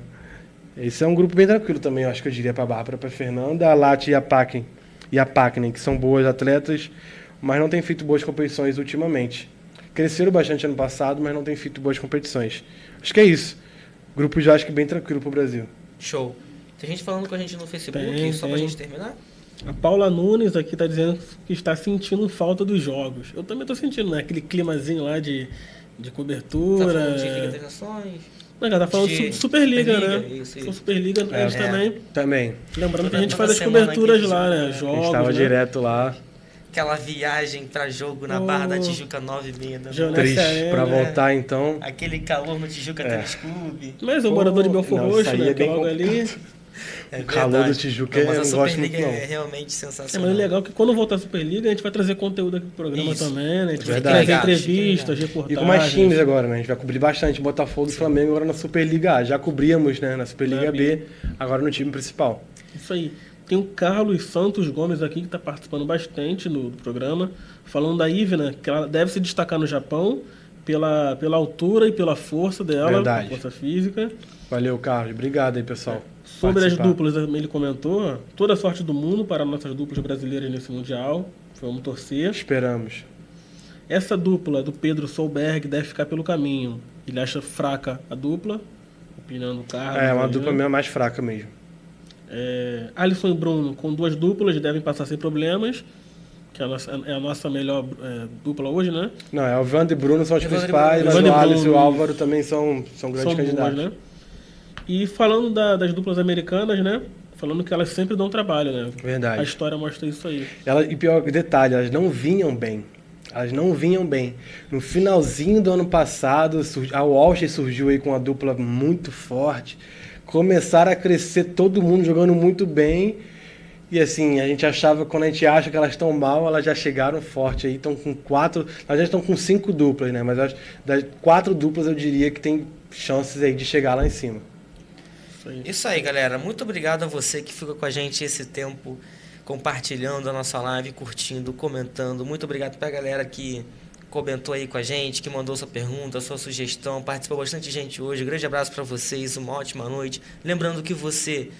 Esse é um grupo bem tranquilo também, eu acho que eu diria para a Bárbara, para a Fernanda, a Lati e a Paknen, que são boas atletas, mas não têm feito boas competições ultimamente. Cresceram bastante ano passado, mas não têm feito boas competições. Acho que é isso. Grupo já acho que bem tranquilo para o Brasil. Show. Tem gente falando com a gente no Facebook, só pra gente terminar? A Paula Nunes aqui tá dizendo que está sentindo falta dos jogos. Eu também tô sentindo, né? Aquele climazinho lá de cobertura. Tá falando de Liga das Nações? Não, cara, tá falando de Superliga, né? Isso. Superliga, a gente também. Lembrando que a gente faz as coberturas lá, né? Jogos, a gente estava né? direto lá. Aquela viagem pra jogo na Barra da Tijuca 9h30 da noite. Triste pra voltar, então. Aquele calor no Tijuca Tênis Clube. Mas o morador de Belfort Roxo, né? Que é logo ali. O calor do Tijuca mas eu não gosto muito, não. É realmente sensacional. Mas o legal é que quando voltar a Superliga, a gente vai trazer conteúdo aqui pro programa também, né? A gente vai Verdade. trazer entrevistas, reportagens. E com mais times agora, né? A gente vai cobrir bastante Botafogo e Flamengo agora na Superliga A. Já cobríamos, né? Na Superliga B, agora no time principal. Isso aí. Tem o Carlos Santos Gomes aqui, que está participando bastante do programa, falando da Ivna, que ela deve se destacar no Japão pela altura e pela força dela, força física. Valeu, Carlos. Obrigado aí, pessoal. Sobre as duplas, ele comentou, toda a sorte do mundo para nossas duplas brasileiras nesse Mundial. Vamos torcer. Esperamos. Essa dupla do Pedro Solberg deve ficar pelo caminho. Ele acha fraca a dupla, opinião do Carlos. É, uma dupla mais fraca mesmo. Alisson e Bruno, com 2 duplas, devem passar sem problemas, que é a nossa melhor dupla hoje, né? Não, o Evandro e Bruno são os principais, mas o Alisson e o Álvaro também são grandes candidatos. Boas, né? E falando das duplas americanas, né? Falando que elas sempre dão trabalho, né? Verdade. A história mostra isso aí. E pior detalhe, elas não vinham bem. No finalzinho do ano passado, a Walsh surgiu aí com uma dupla muito forte. Começaram a crescer, todo mundo jogando muito bem. E assim, a gente achava, quando a gente acha que elas estão mal, elas já chegaram forte aí, estão com 4, elas já estão com 5 duplas, né? Mas das 4 duplas eu diria que tem chances aí de chegar lá em cima. Isso aí, galera. Muito obrigado a você que ficou com a gente esse tempo, compartilhando a nossa live, curtindo, comentando. Muito obrigado pra galera que comentou aí com a gente, que mandou sua pergunta, sua sugestão, participou bastante gente hoje. Grande abraço para vocês, uma ótima noite. Lembrando que você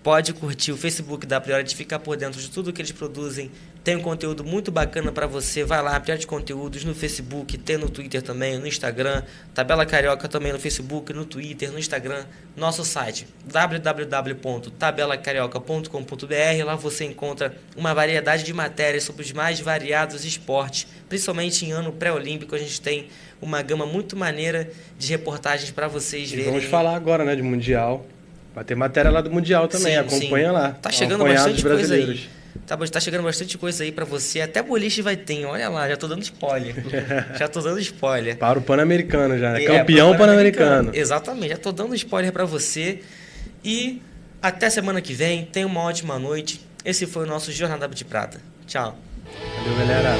pode curtir o Facebook da Priority, ficar por dentro de tudo que eles produzem. Tem um conteúdo muito bacana para você. Vai lá, Priority Conteúdos no Facebook, tem no Twitter também, no Instagram. Tabela Carioca também no Facebook, no Twitter, no Instagram. Nosso site, www.tabelacarioca.com.br. Lá você encontra uma variedade de matérias sobre os mais variados esportes. Principalmente em ano pré-olímpico, a gente tem uma gama muito maneira de reportagens para vocês verem. Vamos falar agora, né, de Mundial. Vai ter matéria lá do Mundial também, acompanha lá. Tá chegando bastante coisa aí. Tá chegando bastante coisa aí pra você. Até boliche vai ter, olha lá, já tô dando spoiler. Para o Pan-Americano já, né? Campeão Pan-Americano. Exatamente, já tô dando spoiler pra você. E até semana que vem, tenha uma ótima noite. Esse foi o nosso Jornada de Prata. Tchau. Valeu, galera.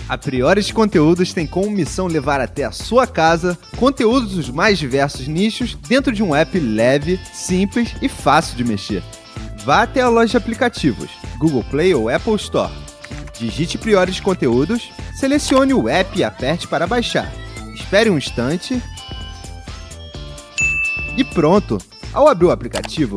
A Priores Conteúdos tem como missão levar até a sua casa conteúdos dos mais diversos nichos dentro de um app leve, simples e fácil de mexer. Vá até a loja de aplicativos, Google Play ou Apple Store. Digite Priores Conteúdos, selecione o app e aperte para baixar. Espere um instante. E pronto! Ao abrir o aplicativo,